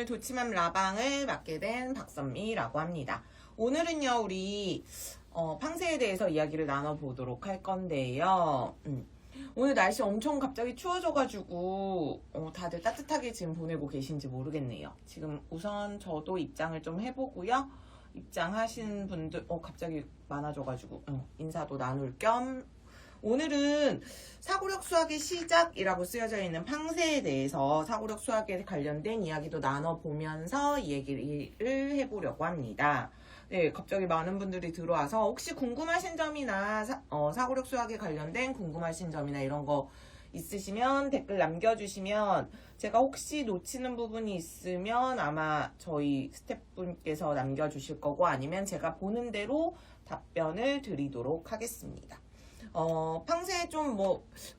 오늘 도치맘 라방을 맡게 된 박선미라고 합니다. 오늘은요, 우리 팡세에 대해서 이야기를 나눠보도록 할 건데요. 오늘 날씨 엄청 갑자기 추워져가지고 다들 따뜻하게 지금 보내고 계신지 모르겠네요. 지금 우선 저도 입장을 좀 해보고요. 입장하신 분들 갑자기 많아져가지고 인사도 나눌 겸 오늘은 사고력 수학의 시작이라고 쓰여져 있는 팡세에 대해서 사고력 수학에 관련된 이야기도 나눠보면서 이 얘기를 해보려고 합니다. 네, 갑자기 많은 분들이 들어와서 혹시 궁금하신 점이나 사고력 수학에 관련된 궁금하신 점이나 이런 거 있으시면 댓글 남겨주시면 제가 혹시 놓치는 부분이 있으면 아마 저희 스태프분께서 남겨주실 거고 아니면 제가 보는 대로 답변을 드리도록 하겠습니다. 팡세 좀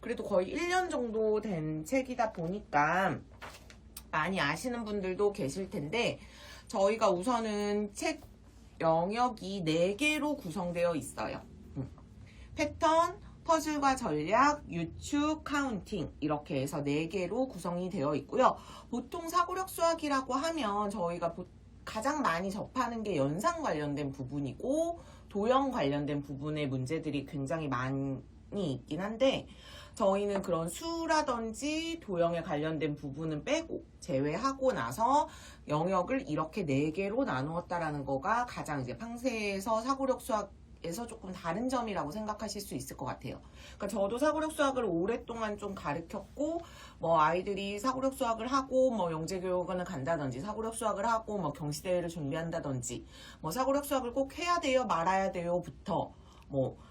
그래도 거의 1년 정도 된 책이다 보니까 많이 아시는 분들도 계실 텐데 저희가 우선은 책 영역이 4개로 구성되어 있어요. 패턴, 퍼즐과 전략, 유축, 카운팅 이렇게 해서 4개로 구성이 되어 있고요. 보통 사고력 수학이라고 하면 저희가 가장 많이 접하는 게 연산 관련된 부분이고 도형 관련된 부분의 문제들이 굉장히 많이 있긴 한데 저희는 그런 수라든지 도형에 관련된 부분은 빼고 제외하고 나서 영역을 이렇게 4개로 나누었다라는 거가 가장 이제 팡세에서 사고력 수학에서 조금 다른 점이라고 생각하실 수 있을 것 같아요. 그러니까 저도 사고력 수학을 오랫동안 좀 가르쳤고 아이들이 사고력 수학을 하고 영재교육원을 간다든지 사고력 수학을 하고 경시대회를 준비한다든지 사고력 수학을 꼭 해야 돼요 말아야 돼요부터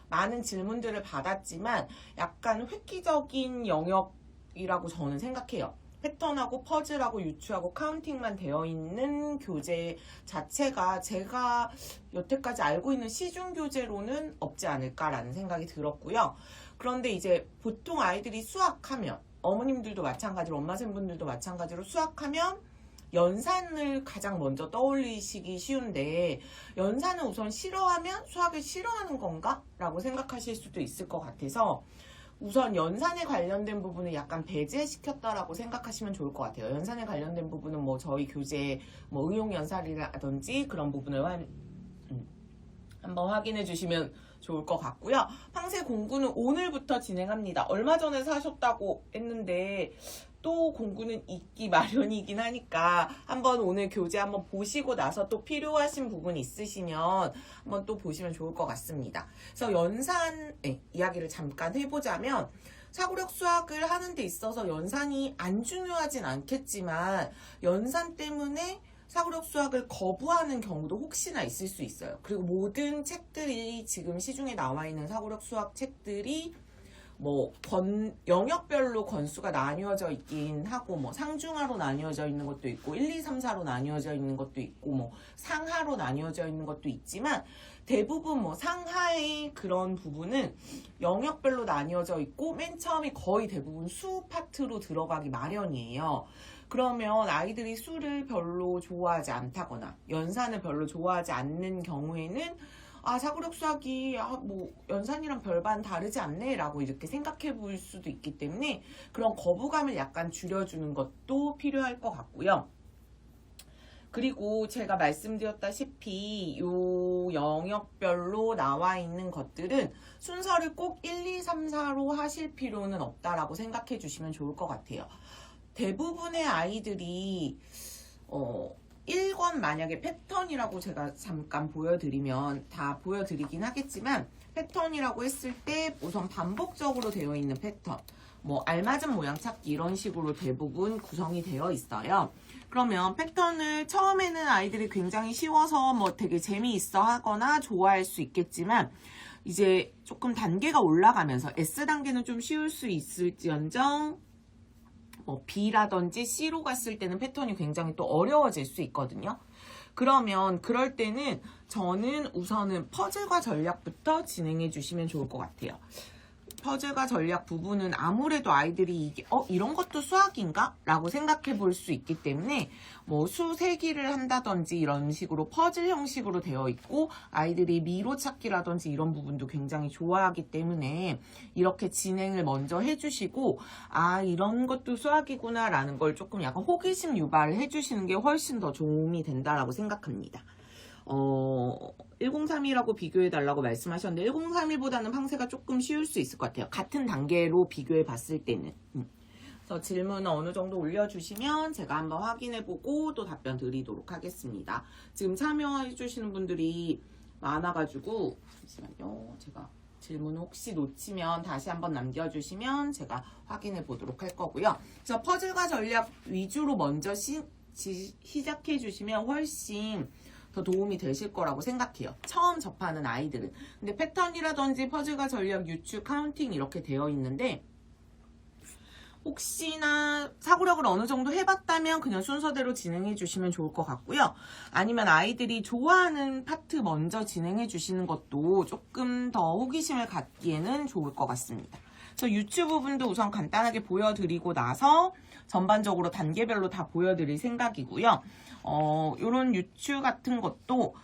많은 질문들을 받았지만 약간 획기적인 영역이라고 저는 생각해요. 패턴하고 퍼즐하고 유추하고 카운팅만 되어 있는 교재 자체가 제가 여태까지 알고 있는 시중교재로는 없지 않을까라는 생각이 들었고요. 그런데 이제 보통 아이들이 수학하면 어머님들도 마찬가지로 엄마생분들도 마찬가지로 수학하면 연산을 가장 먼저 떠올리시기 쉬운데 연산을 우선 싫어하면 수학을 싫어하는 건가? 라고 생각하실 수도 있을 것 같아서 우선 연산에 관련된 부분을 약간 배제시켰다라고 생각하시면 좋을 것 같아요. 연산에 관련된 부분은 저희 교재 응용연산이라든지 그런 부분을 한번 확인해 주시면 좋을 것 같고요. 팡세 공구는 오늘부터 진행합니다. 얼마 전에 사셨다고 했는데 또 공구는 있기 마련이긴 하니까 한번 오늘 교재 한번 보시고 나서 또 필요하신 부분 있으시면 한번 또 보시면 좋을 것 같습니다. 그래서 연산 이야기를 잠깐 해보자면 사고력 수학을 하는 데 있어서 연산이 안 중요하진 않겠지만 연산 때문에 사고력 수학을 거부하는 경우도 혹시나 있을 수 있어요. 그리고 모든 책들이 지금 시중에 나와 있는 사고력 수학 책들이 영역별로 권수가 나뉘어져 있긴 하고 상중하로 나뉘어져 있는 것도 있고 1, 2, 3, 4로 나뉘어져 있는 것도 있고 상하로 나뉘어져 있는 것도 있지만 대부분 상하의 그런 부분은 영역별로 나뉘어져 있고 맨 처음에 거의 대부분 수 파트로 들어가기 마련이에요. 그러면 아이들이 수를 별로 좋아하지 않다거나 연산을 별로 좋아하지 않는 경우에는 사고력 수학이 연산이랑 별반 다르지 않네 라고 이렇게 생각해 볼 수도 있기 때문에 그런 거부감을 약간 줄여주는 것도 필요할 것 같고요. 그리고 제가 말씀드렸다시피 이 영역별로 나와 있는 것들은 순서를 꼭 1, 2, 3, 4로 하실 필요는 없다라고 생각해 주시면 좋을 것 같아요. 대부분의 아이들이 1권 만약에 패턴이라고 제가 잠깐 보여드리면 다 보여드리긴 하겠지만 패턴이라고 했을 때 우선 반복적으로 되어 있는 패턴 알맞은 모양 찾기 이런 식으로 대부분 구성이 되어 있어요. 그러면 패턴을 처음에는 아이들이 굉장히 쉬워서 되게 재미있어 하거나 좋아할 수 있겠지만 이제 조금 단계가 올라가면서 S단계는 좀 쉬울 수 있을지언정 B라든지 C로 갔을 때는 패턴이 굉장히 또 어려워질 수 있거든요. 그러면 그럴 때는 저는 우선은 퍼즐과 전략부터 진행해 주시면 좋을 것 같아요. 퍼즐과 전략 부분은 아무래도 아이들이 이게 이런 것도 수학인가? 라고 생각해 볼 수 있기 때문에 뭐 수세기를 한다든지 이런 식으로 퍼즐 형식으로 되어 있고 아이들이 미로 찾기라든지 이런 부분도 굉장히 좋아하기 때문에 이렇게 진행을 먼저 해주시고 아 이런 것도 수학이구나 라는 걸 조금 약간 호기심 유발을 해주시는 게 훨씬 더 도움이 된다라고 생각합니다. 1031하고 비교해달라고 말씀하셨는데 1031보다는 팡세가 조금 쉬울 수 있을 것 같아요. 같은 단계로 비교해 봤을 때는. 그래서 질문을 어느 정도 올려주시면 제가 한번 확인해보고 또 답변 드리도록 하겠습니다. 지금 참여해주시는 분들이 많아가지고 잠시만요. 제가 질문 혹시 놓치면 다시 한번 남겨주시면 제가 확인해 보도록 할 거고요. 그래서 퍼즐과 전략 위주로 먼저 시작해 주시면 훨씬 더 도움이 되실 거라고 생각해요. 처음 접하는 아이들은. 근데 패턴이라든지 퍼즐과 전략, 유추, 카운팅 이렇게 되어 있는데 혹시나 사고력을 어느 정도 해봤다면 그냥 순서대로 진행해 주시면 좋을 것 같고요. 아니면 아이들이 좋아하는 파트 먼저 진행해 주시는 것도 조금 더 호기심을 갖기에는 좋을 것 같습니다. 그래서 유추 부분도 우선 간단하게 보여드리고 나서 전반적으로 단계별로 다 보여드릴 생각이고요. 요런 유추 같은 것도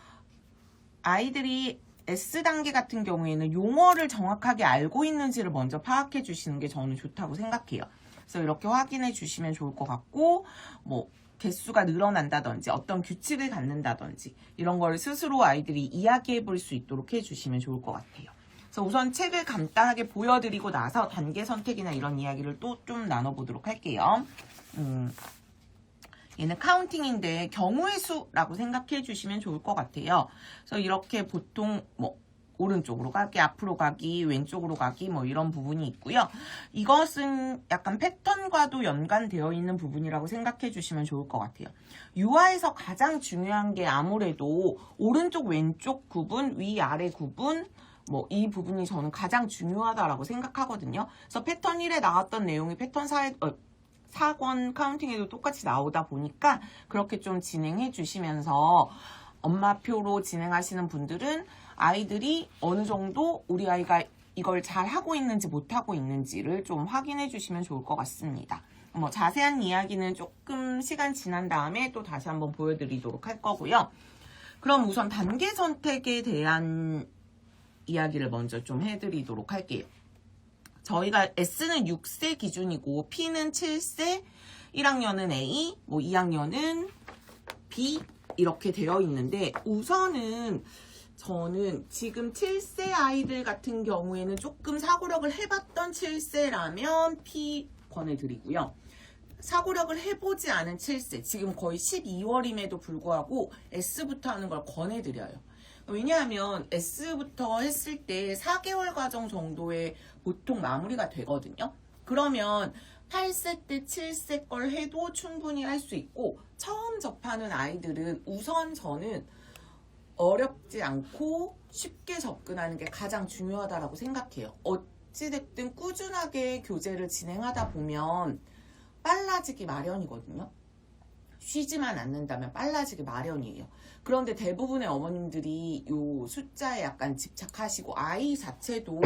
아이들이 S단계 같은 경우에는 용어를 정확하게 알고 있는지를 먼저 파악해 주시는 게 저는 좋다고 생각해요. 그래서 이렇게 확인해 주시면 좋을 것 같고 뭐 개수가 늘어난다든지 어떤 규칙을 갖는다든지 이런 걸 스스로 아이들이 이야기해 볼 수 있도록 해 주시면 좋을 것 같아요. 그래서 우선 책을 간단하게 보여드리고 나서 단계 선택이나 이런 이야기를 또 좀 나눠보도록 할게요. 얘는 카운팅인데 경우의 수라고 생각해 주시면 좋을 것 같아요. 그래서 이렇게 보통 뭐 오른쪽으로 가기, 앞으로 가기, 왼쪽으로 가기 뭐 이런 부분이 있고요. 이것은 약간 패턴과도 연관되어 있는 부분이라고 생각해 주시면 좋을 것 같아요. 유아에서 가장 중요한 게 아무래도 오른쪽, 왼쪽 구분, 위, 아래 구분 뭐 이 부분이 저는 가장 중요하다라고 생각하거든요. 그래서 패턴 1에 나왔던 내용이 패턴 4권 카운팅에도 똑같이 나오다 보니까 그렇게 좀 진행해 주시면서 엄마표로 진행하시는 분들은 아이들이 어느 정도 우리 아이가 이걸 잘 하고 있는지 못하고 있는지를 좀 확인해 주시면 좋을 것 같습니다. 뭐 자세한 이야기는 조금 시간 지난 다음에 또 다시 한번 보여드리도록 할 거고요. 그럼 우선 단계 선택에 대한 이야기를 먼저 좀 해드리도록 할게요. 저희가 S는 6세 기준이고 P는 7세, 1학년은 A, 뭐 2학년은 B 이렇게 되어 있는데 우선은 저는 지금 7세 아이들 같은 경우에는 조금 사고력을 해봤던 7세라면 P 권해드리고요. 사고력을 해보지 않은 7세, 지금 거의 12월임에도 불구하고 S부터 하는 걸 권해드려요. 왜냐하면 S부터 했을 때 4개월 과정 정도에 보통 마무리가 되거든요. 그러면 8세 때 7세 걸 해도 충분히 할 수 있고 처음 접하는 아이들은 우선 저는 어렵지 않고 쉽게 접근하는 게 가장 중요하다고 생각해요. 어찌됐든 꾸준하게 교재를 진행하다 보면 빨라지기 마련이거든요. 쉬지만 않는다면 빨라지기 마련이에요. 그런데 대부분의 어머님들이 요 숫자에 약간 집착하시고 아이 자체도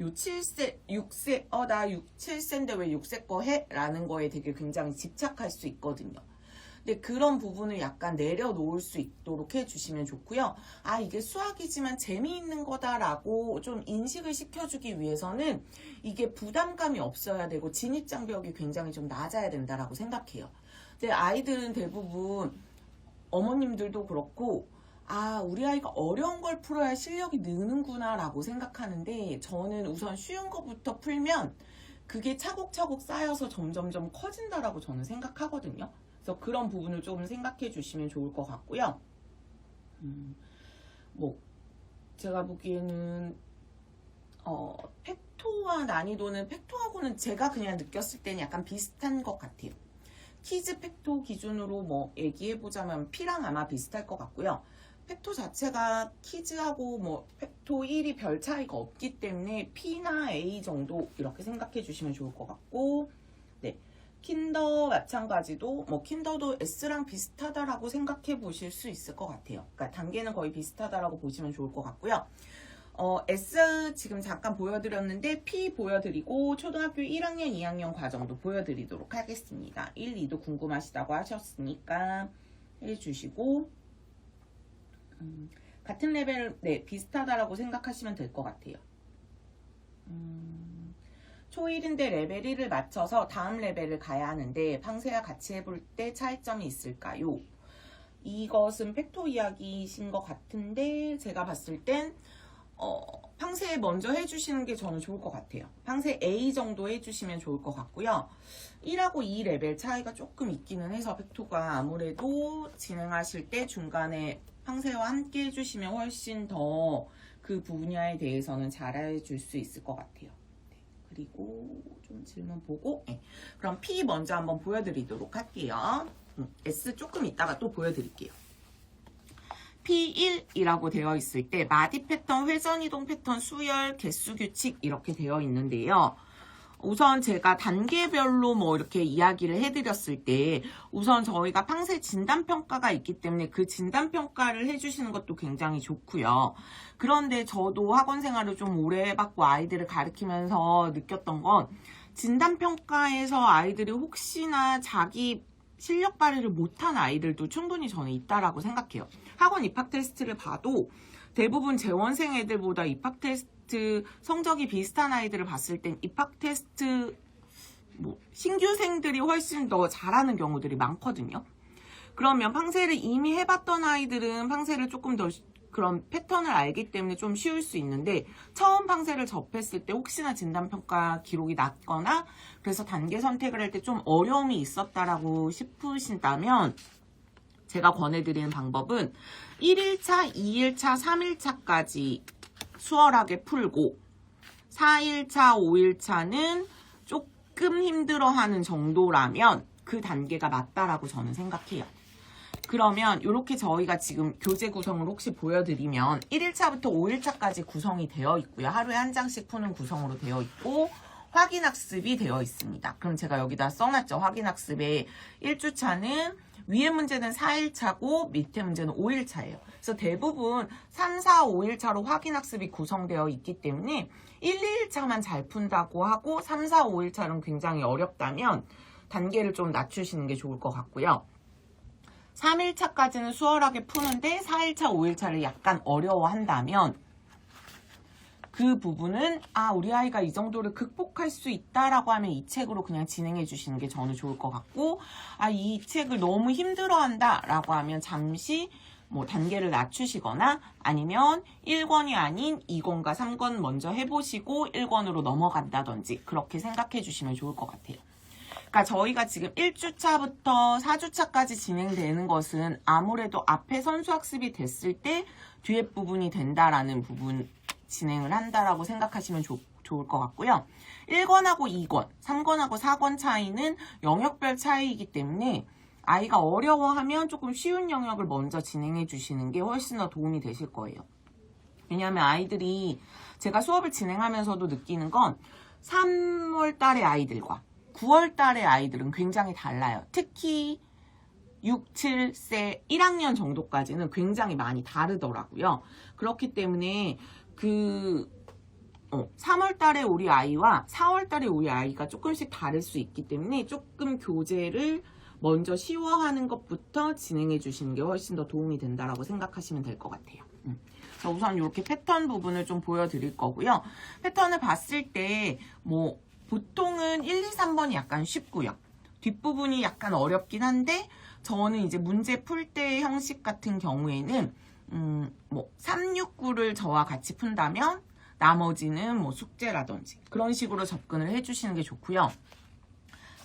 요 7세, 6세, 나 7세인데 왜 6세 거 해? 라는 거에 되게 굉장히 집착할 수 있거든요. 근데 그런 부분을 약간 내려놓을 수 있도록 해주시면 좋고요. 아, 이게 수학이지만 재미있는 거다라고 좀 인식을 시켜주기 위해서는 이게 부담감이 없어야 되고 진입장벽이 굉장히 좀 낮아야 된다라고 생각해요. 근데 아이들은 대부분 어머님들도 그렇고 아, 우리 아이가 어려운 걸 풀어야 실력이 느는구나 라고 생각하는데 저는 우선 쉬운 것부터 풀면 그게 차곡차곡 쌓여서 점점점 커진다라고 저는 생각하거든요. 그래서 그런 부분을 좀 생각해 주시면 좋을 것 같고요. 뭐 제가 보기에는 팩토와 난이도는 팩토하고는 제가 그냥 느꼈을 때는 약간 비슷한 것 같아요. 키즈 팩토 기준으로 뭐 얘기해보자면 P랑 아마 비슷할 것 같고요. 팩토 자체가 키즈하고 뭐 팩토 1이 별 차이가 없기 때문에 P나 A 정도 이렇게 생각해 주시면 좋을 것 같고, 네. 킨더 마찬가지도 뭐 킨더도 S랑 비슷하다라고 생각해 보실 수 있을 것 같아요. 그러니까 단계는 거의 비슷하다라고 보시면 좋을 것 같고요. S 지금 잠깐 보여드렸는데 P 보여드리고 초등학교 1학년, 2학년 과정도 보여드리도록 하겠습니다. 1, 2도 궁금하시다고 하셨으니까 해주시고 같은 레벨, 네, 비슷하다라고 생각하시면 될 것 같아요. 초1인데 레벨 1을 맞춰서 다음 레벨을 가야 하는데 팡세와 같이 해볼 때 차이점이 있을까요? 이것은 팩토 이야기이신 것 같은데 제가 봤을 땐 팡세 먼저 해주시는 게 저는 좋을 것 같아요. 팡세 A 정도 해주시면 좋을 것 같고요. 1하고 2 레벨 차이가 조금 있기는 해서 팩토가 아무래도 진행하실 때 중간에 팡세와 함께 해주시면 훨씬 더 그 분야에 대해서는 잘 해줄 수 있을 것 같아요. 네, 그리고 좀 질문 보고 그럼 P 먼저 한번 보여드리도록 할게요. S 조금 이따가 또 보여드릴게요. P1이라고 되어 있을 때 마디 패턴, 회전 이동 패턴, 수열, 개수 규칙 이렇게 되어 있는데요. 우선 제가 단계별로 뭐 이렇게 이야기를 해드렸을 때 우선 저희가 팡세 진단평가가 있기 때문에 그 진단평가를 해주시는 것도 굉장히 좋고요. 그런데 저도 학원 생활을 좀 오래 해봤고 아이들을 가르치면서 느꼈던 건 진단평가에서 아이들이 혹시나 자기 실력 발휘를 못한 아이들도 충분히 저는 있다라고 생각해요. 학원 입학 테스트를 봐도 대부분 재원생 애들보다 입학 테스트 성적이 비슷한 아이들을 봤을 땐 입학 테스트 신규생들이 훨씬 더 잘하는 경우들이 많거든요. 그러면 팡세를 이미 해봤던 아이들은 팡세를 조금 더 그런 패턴을 알기 때문에 좀 쉬울 수 있는데 처음 팡세를 접했을 때 혹시나 진단평가 기록이 낮거나 그래서 단계 선택을 할 때 좀 어려움이 있었다라고 싶으신다면 제가 권해드리는 방법은 1일차, 2일차, 3일차까지 수월하게 풀고 4일차, 5일차는 조금 힘들어하는 정도라면 그 단계가 맞다라고 저는 생각해요. 그러면 이렇게 저희가 지금 교재 구성을 혹시 보여드리면 1일차부터 5일차까지 구성이 되어 있고요. 하루에 한 장씩 푸는 구성으로 되어 있고 확인학습이 되어 있습니다. 그럼 제가 여기다 써놨죠. 확인학습에 1주차는 위에 문제는 4일차고 밑에 문제는 5일차예요. 그래서 대부분 3, 4, 5일차로 확인학습이 구성되어 있기 때문에 1, 2일차만 잘 푼다고 하고 3, 4, 5일차는 굉장히 어렵다면 단계를 좀 낮추시는 게 좋을 것 같고요. 3일차까지는 수월하게 푸는데 4일차, 5일차를 약간 어려워한다면 그 부분은 우리 아이가 이 정도를 극복할 수 있다라고 하면 이 책으로 그냥 진행해 주시는 게 저는 좋을 것 같고 이 책을 너무 힘들어한다 라고 하면 잠시 뭐 단계를 낮추시거나 아니면 1권이 아닌 2권과 3권 먼저 해보시고 1권으로 넘어간다든지 그렇게 생각해 주시면 좋을 것 같아요. 그러니까 저희가 지금 1주차부터 4주차까지 진행되는 것은 아무래도 앞에 선수학습이 됐을 때 뒤에 부분이 된다라는 부분 진행을 한다라고 생각하시면 좋을 것 같고요. 1권하고 2권, 3권하고 4권 차이는 영역별 차이이기 때문에 아이가 어려워하면 조금 쉬운 영역을 먼저 진행해 주시는 게 훨씬 더 도움이 되실 거예요. 왜냐하면 아이들이 제가 수업을 진행하면서도 느끼는 건 3월 달의 아이들과 9월 달의 아이들은 굉장히 달라요. 특히 6, 7세 1학년 정도까지는 굉장히 많이 다르더라고요. 그렇기 때문에 3월 달에 우리 아이와 4월 달에 우리 아이가 조금씩 다를 수 있기 때문에 조금 교재를 먼저 쉬워하는 것부터 진행해 주시는 게 훨씬 더 도움이 된다라고 생각하시면 될 것 같아요. 자, 우선 이렇게 패턴 부분을 좀 보여드릴 거고요. 패턴을 봤을 때 보통은 1, 2, 3번이 약간 쉽고요. 뒷부분이 약간 어렵긴 한데 저는 이제 문제 풀 때 형식 같은 경우에는 3, 6, 9를 저와 같이 푼다면 나머지는 숙제라든지 그런 식으로 접근을 해주시는 게 좋고요.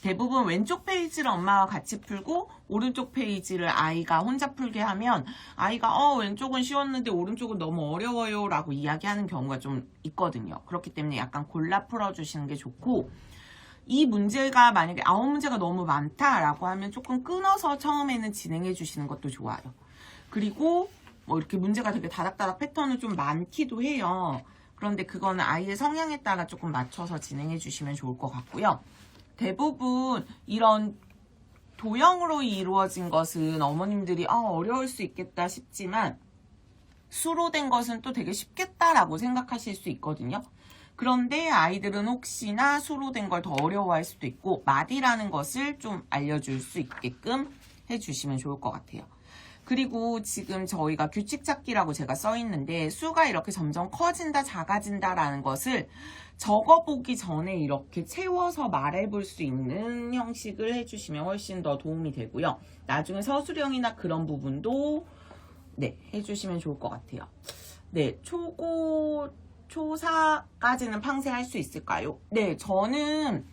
대부분 왼쪽 페이지를 엄마와 같이 풀고 오른쪽 페이지를 아이가 혼자 풀게 하면 아이가 왼쪽은 쉬웠는데 오른쪽은 너무 어려워요 라고 이야기하는 경우가 좀 있거든요. 그렇기 때문에 약간 골라 풀어주시는 게 좋고 이 문제가 만약에 9문제가 너무 많다라고 하면 조금 끊어서 처음에는 진행해 주시는 것도 좋아요. 그리고 이렇게 문제가 되게 다닥다닥 패턴은 좀 많기도 해요. 그런데 그거는 아이의 성향에 따라 조금 맞춰서 진행해 주시면 좋을 것 같고요. 대부분 이런 도형으로 이루어진 것은 어머님들이 어려울 수 있겠다 싶지만 수로 된 것은 또 되게 쉽겠다라고 생각하실 수 있거든요. 그런데 아이들은 혹시나 수로 된 걸 더 어려워할 수도 있고 마디라는 것을 좀 알려줄 수 있게끔 해주시면 좋을 것 같아요. 그리고 지금 저희가 규칙 찾기라고 제가 써 있는데 수가 이렇게 점점 커진다, 작아진다라는 것을 적어보기 전에 이렇게 채워서 말해볼 수 있는 형식을 해주시면 훨씬 더 도움이 되고요. 나중에 서술형이나 그런 부분도 네, 해주시면 좋을 것 같아요. 네, 초고, 초4까지는 팡세할 수 있을까요? 네, 저는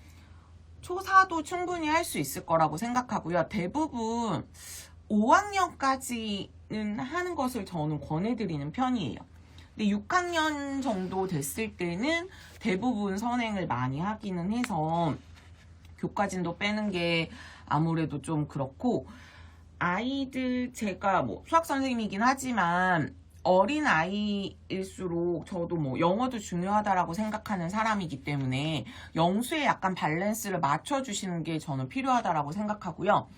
초4도 충분히 할 수 있을 거라고 생각하고요. 대부분 5학년까지는 하는 것을 저는 권해드리는 편이에요. 근데 6학년 정도 됐을 때는 대부분 선행을 많이 하기는 해서 교과진도 빼는 게 아무래도 좀 그렇고 아이들 제가 뭐 수학 선생님이긴 하지만 어린 아이일수록 저도 뭐 영어도 중요하다라고 생각하는 사람이기 때문에 영수에 약간 밸런스를 맞춰주시는 게 저는 필요하다라고 생각하고요.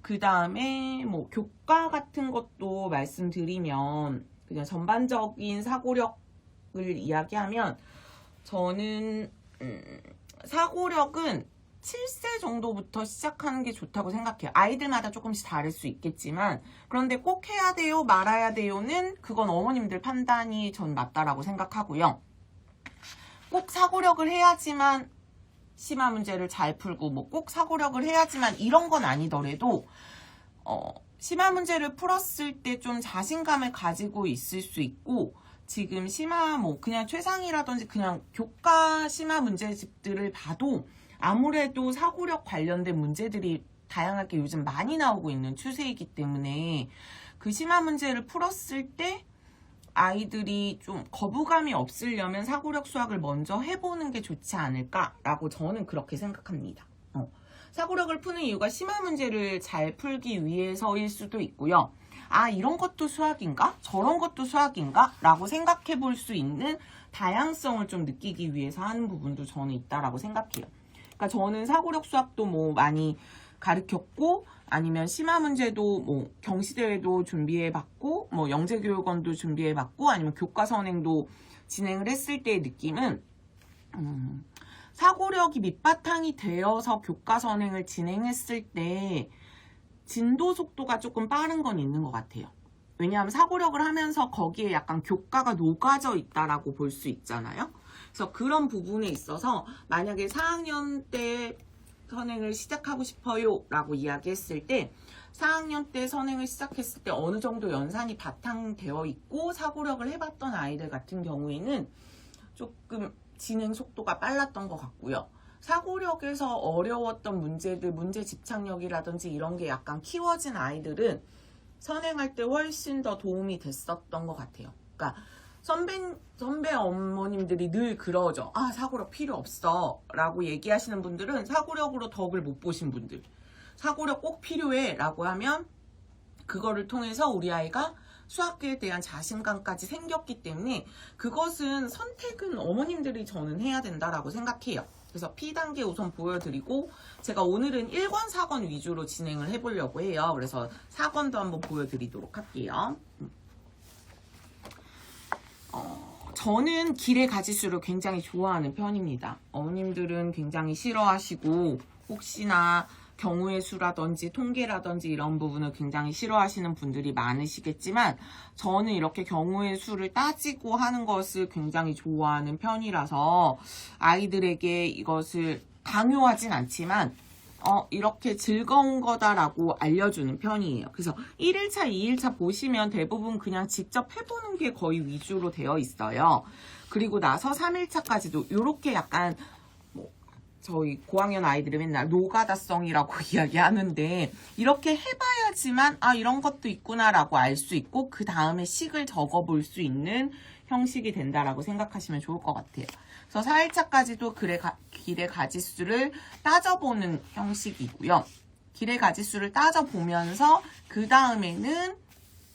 그 다음에 뭐 교과 같은 것도 말씀드리면 그냥 전반적인 사고력을 이야기하면 저는 사고력은 7세 정도부터 시작하는 게 좋다고 생각해요. 아이들마다 조금씩 다를 수 있겠지만 그런데 꼭 해야 돼요, 말아야 돼요는 그건 어머님들 판단이 전 맞다라고 생각하고요. 꼭 사고력을 해야지만 심화 문제를 잘 풀고 뭐 꼭 사고력을 해야지만 이런 건 아니더라도 심화 문제를 풀었을 때 좀 자신감을 가지고 있을 수 있고 지금 심화 뭐 그냥 최상이라든지 그냥 교과 심화 문제집들을 봐도 아무래도 사고력 관련된 문제들이 다양하게 요즘 많이 나오고 있는 추세이기 때문에 그 심화 문제를 풀었을 때 아이들이 좀 거부감이 없으려면 사고력 수학을 먼저 해보는 게 좋지 않을까라고 저는 그렇게 생각합니다. 사고력을 푸는 이유가 심화 문제를 잘 풀기 위해서일 수도 있고요. 아, 이런 것도 수학인가? 저런 것도 수학인가? 라고 생각해 볼 수 있는 다양성을 좀 느끼기 위해서 하는 부분도 저는 있다라고 생각해요. 그러니까 저는 사고력 수학도 뭐 많이 가르쳤고 아니면 심화 문제도 뭐 경시대회도 준비해봤고 뭐 영재교육원도 준비해봤고 아니면 교과 선행도 진행을 했을 때의 느낌은 사고력이 밑바탕이 되어서 교과 선행을 진행했을 때 진도 속도가 조금 빠른 건 있는 것 같아요. 왜냐하면 사고력을 하면서 거기에 약간 교과가 녹아져 있다라고 볼 수 있잖아요. 그래서 그런 부분에 있어서 만약에 4학년 때 선행을 시작하고 싶어요 라고 이야기했을 때 4학년 때 선행을 시작했을 때 어느 정도 연산이 바탕되어 있고 사고력을 해봤던 아이들 같은 경우에는 조금 진행 속도가 빨랐던 것 같고요. 사고력에서 어려웠던 문제들, 문제 집착력이라든지 이런 게 약간 키워진 아이들은 선행할 때 훨씬 더 도움이 됐었던 것 같아요. 그러니까 선배 어머님들이 늘 그러죠. 아, 사고력 필요 없어 라고 얘기하시는 분들은 사고력으로 덕을 못 보신 분들, 사고력 꼭 필요해 라고 하면 그거를 통해서 우리 아이가 수학에 대한 자신감까지 생겼기 때문에 그것은 선택은 어머님들이 저는 해야 된다라고 생각해요. 그래서 P단계 우선 보여드리고 제가 오늘은 1권, 4권 위주로 진행을 해보려고 해요. 그래서 4권도 한번 보여드리도록 할게요. 저는 길의 가지수를 굉장히 좋아하는 편입니다. 어머님들은 굉장히 싫어하시고 혹시나 경우의 수라든지 통계라든지 이런 부분을 굉장히 싫어하시는 분들이 많으시겠지만 저는 이렇게 경우의 수를 따지고 하는 것을 굉장히 좋아하는 편이라서 아이들에게 이것을 강요하진 않지만 이렇게 즐거운 거다라고 알려주는 편이에요. 그래서 1일차, 2일차 보시면 대부분 그냥 직접 해보는 게 거의 위주로 되어 있어요. 그리고 나서 3일차까지도 이렇게 약간 저희 고학년 아이들이 맨날 노가다성이라고 이야기하는데 이렇게 해봐야지만 아 이런 것도 있구나라고 알 수 있고 그 다음에 식을 적어볼 수 있는 형식이 된다라고 생각하시면 좋을 것 같아요. 그래서 4일차까지도 길의 가지수를 따져보는 형식이고요. 길의 가지수를 따져보면서 그 다음에는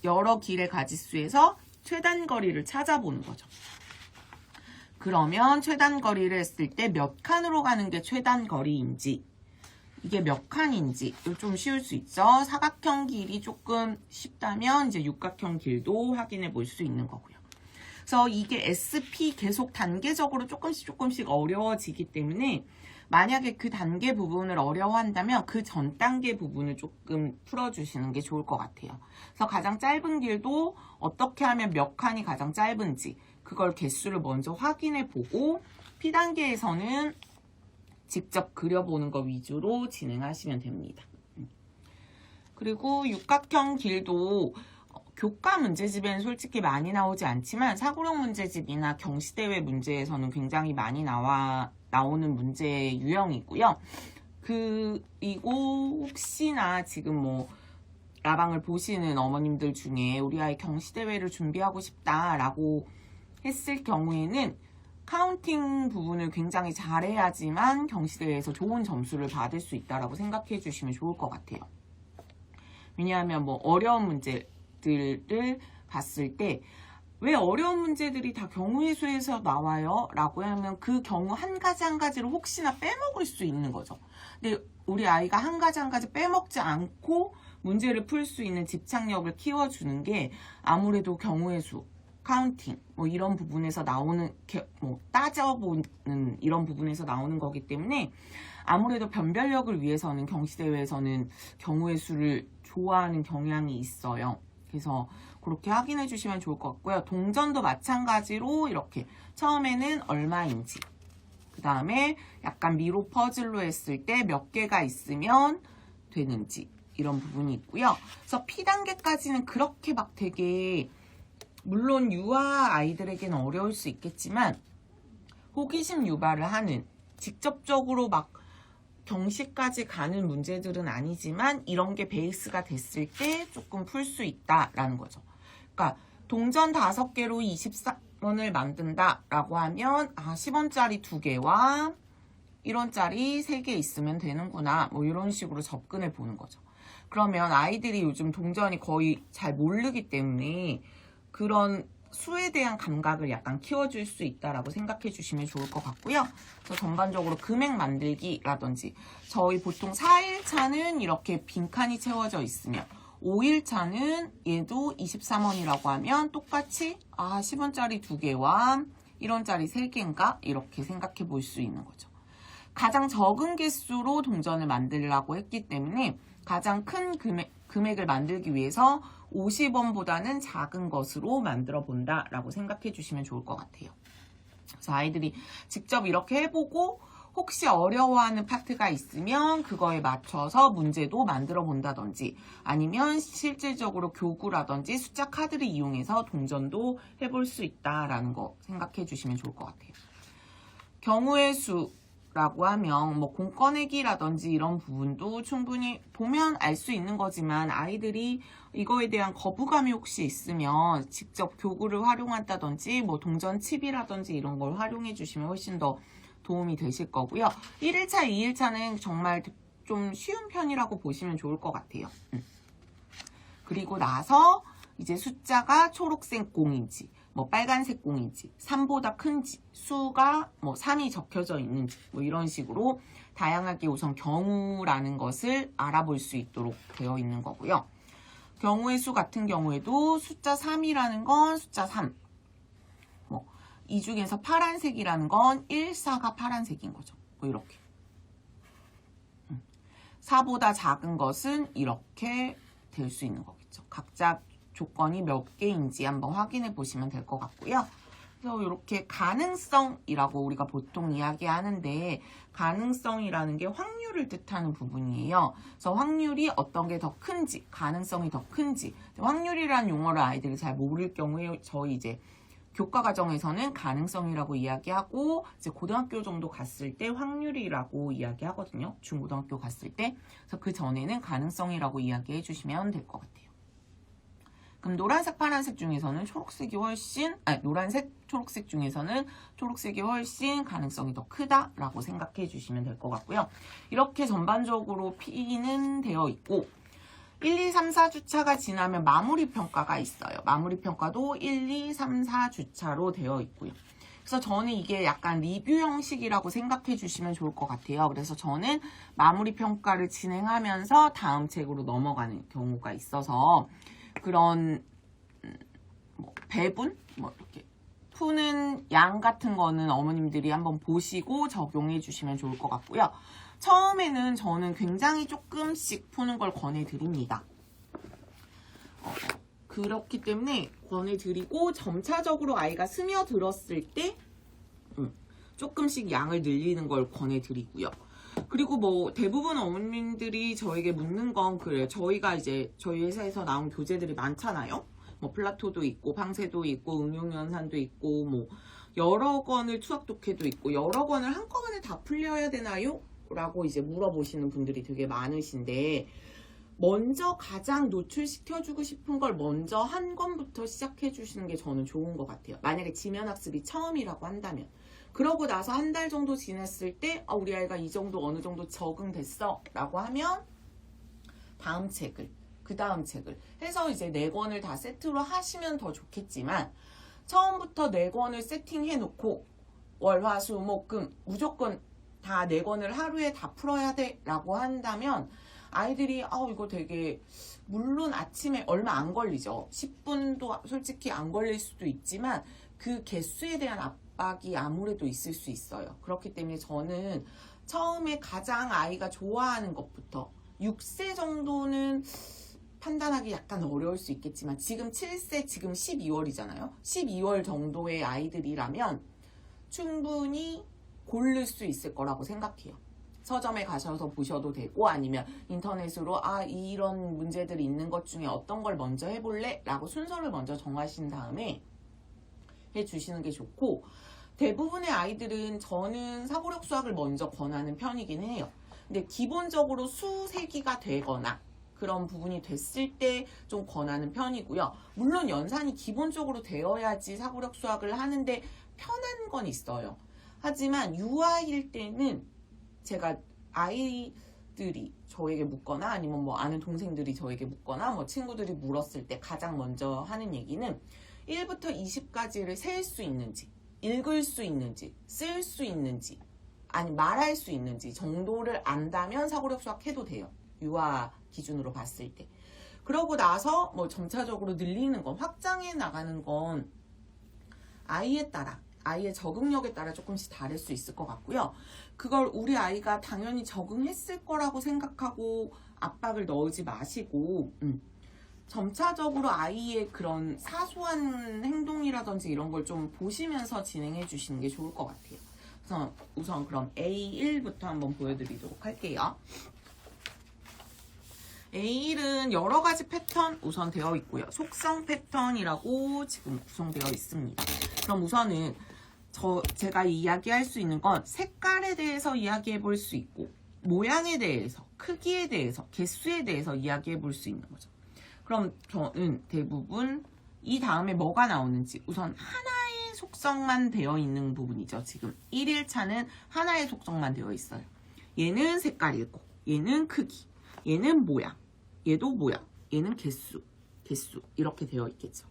여러 길의 가지수에서 최단거리를 찾아보는 거죠. 그러면 최단거리를 했을 때 몇 칸으로 가는 게 최단거리인지 이게 몇 칸인지 좀 쉬울 수 있죠. 사각형 길이 조금 쉽다면 이제 육각형 길도 확인해 볼 수 있는 거고요. 그래서 이게 SP 계속 단계적으로 조금씩 어려워지기 때문에 만약에 그 단계 부분을 어려워한다면 그 전 단계 부분을 조금 풀어주시는 게 좋을 것 같아요. 그래서 가장 짧은 길도 어떻게 하면 몇 칸이 가장 짧은지 그걸 개수를 먼저 확인해 보고 P단계에서는 직접 그려보는 거 위주로 진행하시면 됩니다. 그리고 육각형 길도 교과 문제집에는 솔직히 많이 나오지 않지만 사고력 문제집이나 경시대회 문제에서는 굉장히 많이 나오는 문제 유형이고요. 그리고 혹시나 지금 뭐 라방을 보시는 어머님들 중에 우리 아이 경시대회를 준비하고 싶다라고 했을 경우에는 카운팅 부분을 굉장히 잘해야지만 경시대회에서 좋은 점수를 받을 수 있다라고 생각해 주시면 좋을 것 같아요. 왜냐하면 뭐 어려운 문제들을 봤을 때 왜 어려운 문제들이 다 경우의 수에서 나와요? 라고 하면 그 경우 한 가지를 혹시나 빼먹을 수 있는 거죠. 근데 우리 아이가 한 가지 빼먹지 않고 문제를 풀 수 있는 집착력을 키워주는 게 아무래도 경우의 수, 카운팅 뭐 이런 부분에서 나오는 뭐 따져보는 이런 부분에서 나오는 거기 때문에 아무래도 변별력을 위해서는 경시대회에서는 경우의 수를 좋아하는 경향이 있어요. 그래서 그렇게 확인해 주시면 좋을 것 같고요. 동전도 마찬가지로 이렇게 처음에는 얼마인지 그 다음에 약간 미로 퍼즐로 했을 때 몇 개가 있으면 되는지 이런 부분이 있고요. 그래서 P단계까지는 그렇게 막 되게 물론 유아 아이들에게는 어려울 수 있겠지만 호기심 유발을 하는 직접적으로 막 경시까지 가는 문제들은 아니지만 이런 게 베이스가 됐을 때 조금 풀 수 있다라는 거죠. 그러니까 동전 5개로 24원을 만든다라고 하면 10원짜리 2개와 1원짜리 3개 있으면 되는구나 뭐 이런 식으로 접근해 보는 거죠. 그러면 아이들이 요즘 동전이 거의 잘 모르기 때문에 그런 수에 대한 감각을 약간 키워줄 수 있다라고 생각해 주시면 좋을 것 같고요. 그래서 전반적으로 금액 만들기라든지 저희 보통 4일차는 이렇게 빈칸이 채워져 있으면 5일차는 얘도 23원이라고 하면 똑같이 10원짜리 2개와 1원짜리 3개인가 이렇게 생각해 볼 수 있는 거죠. 가장 적은 개수로 동전을 만들려고 했기 때문에 가장 큰 금액을 만들기 위해서 50원보다는 작은 것으로 만들어 본다라고 생각해 주시면 좋을 것 같아요. 그래서 아이들이 직접 이렇게 해보고 혹시 어려워하는 파트가 있으면 그거에 맞춰서 문제도 만들어 본다든지 아니면 실질적으로 교구라든지 숫자 카드를 이용해서 동전도 해볼 수 있다라는 거 생각해 주시면 좋을 것 같아요. 경우의 수 라고 하면 뭐 공 꺼내기라든지 이런 부분도 충분히 보면 알 수 있는 거지만 아이들이 이거에 대한 거부감이 혹시 있으면 직접 교구를 활용한다든지 뭐 동전 칩이라든지 이런 걸 활용해 주시면 훨씬 더 도움이 되실 거고요. 1일차, 2일차는 정말 좀 쉬운 편이라고 보시면 좋을 것 같아요. 그리고 나서 이제 숫자가 초록색 공인지 뭐 빨간색 공인지 3보다 큰지 수가 뭐 3이 적혀져 있는지 뭐 이런 식으로 다양하게 우선 경우라는 것을 알아볼 수 있도록 되어 있는 거고요. 경우의 수 같은 경우에도 숫자 3이라는 건 숫자 3 뭐 이 중에서 파란색이라는 건 1, 4가 파란색인 거죠. 뭐 이렇게 4보다 작은 것은 이렇게 될 수 있는 거겠죠. 각자 조건이 몇 개인지 한번 확인해 보시면 될 것 같고요. 그래서 이렇게 가능성이라고 우리가 보통 이야기하는데 가능성이라는 게 확률을 뜻하는 부분이에요. 그래서 확률이 어떤 게 더 큰지, 가능성이 더 큰지 확률이라는 용어를 아이들이 잘 모를 경우에 저희 이제 교과 과정에서는 가능성이라고 이야기하고 이제 고등학교 정도 갔을 때 확률이라고 이야기하거든요. 중고등학교 갔을 때. 그래서 그 전에는 가능성이라고 이야기해 주시면 될 것 같아요. 그럼 노란색, 파란색 중에서는 초록색이 훨씬, 노란색, 초록색 중에서는 초록색이 훨씬 가능성이 더 크다라고 생각해 주시면 될 것 같고요. 이렇게 전반적으로 P는 되어 있고, 1, 2, 3, 4주차가 지나면 마무리 평가가 있어요. 마무리 평가도 1, 2, 3, 4주차로 되어 있고요. 그래서 저는 이게 약간 리뷰 형식이라고 생각해 주시면 좋을 것 같아요. 그래서 저는 마무리 평가를 진행하면서 다음 책으로 넘어가는 경우가 있어서 그런 뭐 배분? 뭐 이렇게 푸는 양 같은 거는 어머님들이 한번 보시고 적용해 주시면 좋을 것 같고요. 처음에는 저는 굉장히 조금씩 푸는 걸 권해드립니다. 그렇기 때문에 권해드리고 점차적으로 아이가 스며들었을 때 조금씩 양을 늘리는 걸 권해드리고요. 그리고 뭐 대부분 어머님들이 저에게 묻는 건 그래요. 저희가 이제 저희 회사에서 나온 교재들이 많잖아요. 뭐 플라토도 있고 팡세도 있고 응용연산도 있고 뭐 여러 권을 투학독해도 있고 여러 권을 한꺼번에 다 풀려야 되나요? 라고 이제 물어보시는 분들이 되게 많으신데 먼저 가장 노출시켜주고 싶은 걸 먼저 한 권부터 시작해 주시는 게 저는 좋은 것 같아요. 만약에 지면학습이 처음이라고 한다면 그러고 나서 한 달 정도 지냈을 때 우리 아이가 이 정도 어느 정도 적응됐어 라고 하면 다음 책을 그 다음 책을 해서 이제 4권을 다 세트로 하시면 더 좋겠지만 처음부터 4권을 세팅해 놓고 월, 화, 수, 목, 금 무조건 다 4권을 하루에 다 풀어야 돼 라고 한다면 아이들이 이거 되게 물론 아침에 얼마 안 걸리죠. 10분도 솔직히 안 걸릴 수도 있지만 그 개수에 대한 압박이 아무래도 있을 수 있어요. 그렇기 때문에 저는 처음에 가장 아이가 좋아하는 것부터 6세 정도는 판단하기 약간 어려울 수 있겠지만 지금 7세 지금 12월이잖아요. 12월 정도의 아이들이라면 충분히 고를 수 있을 거라고 생각해요. 서점에 가셔서 보셔도 되고 아니면 인터넷으로 이런 문제들이 있는 것 중에 어떤 걸 먼저 해볼래? 라고 순서를 먼저 정하신 다음에 해주시는 게 좋고 대부분의 아이들은 저는 사고력 수학을 먼저 권하는 편이긴 해요. 근데 기본적으로 수세기가 되거나 그런 부분이 됐을 때 좀 권하는 편이고요. 물론 연산이 기본적으로 되어야지 사고력 수학을 하는데 편한 건 있어요. 하지만 유아일 때는 제가 아이들이 저에게 묻거나 아니면 뭐 아는 동생들이 저에게 묻거나 뭐 친구들이 물었을 때 가장 먼저 하는 얘기는 1부터 20까지를 셀 수 있는지 읽을 수 있는지 쓸 수 있는지 아니 말할 수 있는지 정도를 안다면 사고력 수학 해도 돼요. 유아 기준으로 봤을 때. 그러고 나서 뭐 점차적으로 늘리는 건 확장해 나가는 건 아이에 따라 아이의 적응력에 따라 조금씩 다를 수 있을 것 같고요. 그걸 우리 아이가 당연히 적응했을 거라고 생각하고 압박을 넣지 마시고 점차적으로 아이의 그런 사소한 행동이라든지 이런 걸 좀 보시면서 진행해 주시는 게 좋을 것 같아요. 그래서 우선 그럼 A1부터 한번 보여드리도록 할게요. A1은 여러 가지 패턴 우선 되어 있고요. 속성 패턴이라고 지금 구성되어 있습니다. 그럼 우선은 제가 이야기할 수 있는 건 색깔에 대해서 이야기해 볼 수 있고 모양에 대해서, 크기에 대해서, 개수에 대해서 이야기해 볼 수 있는 거죠. 그럼 저는 대부분 이 다음에 뭐가 나오는지 우선 하나의 속성만 되어 있는 부분이죠. 지금 1일차는 하나의 속성만 되어 있어요. 얘는 색깔이고 얘는 크기, 얘는 모양, 얘도 모양, 얘는 개수 이렇게 되어 있겠죠.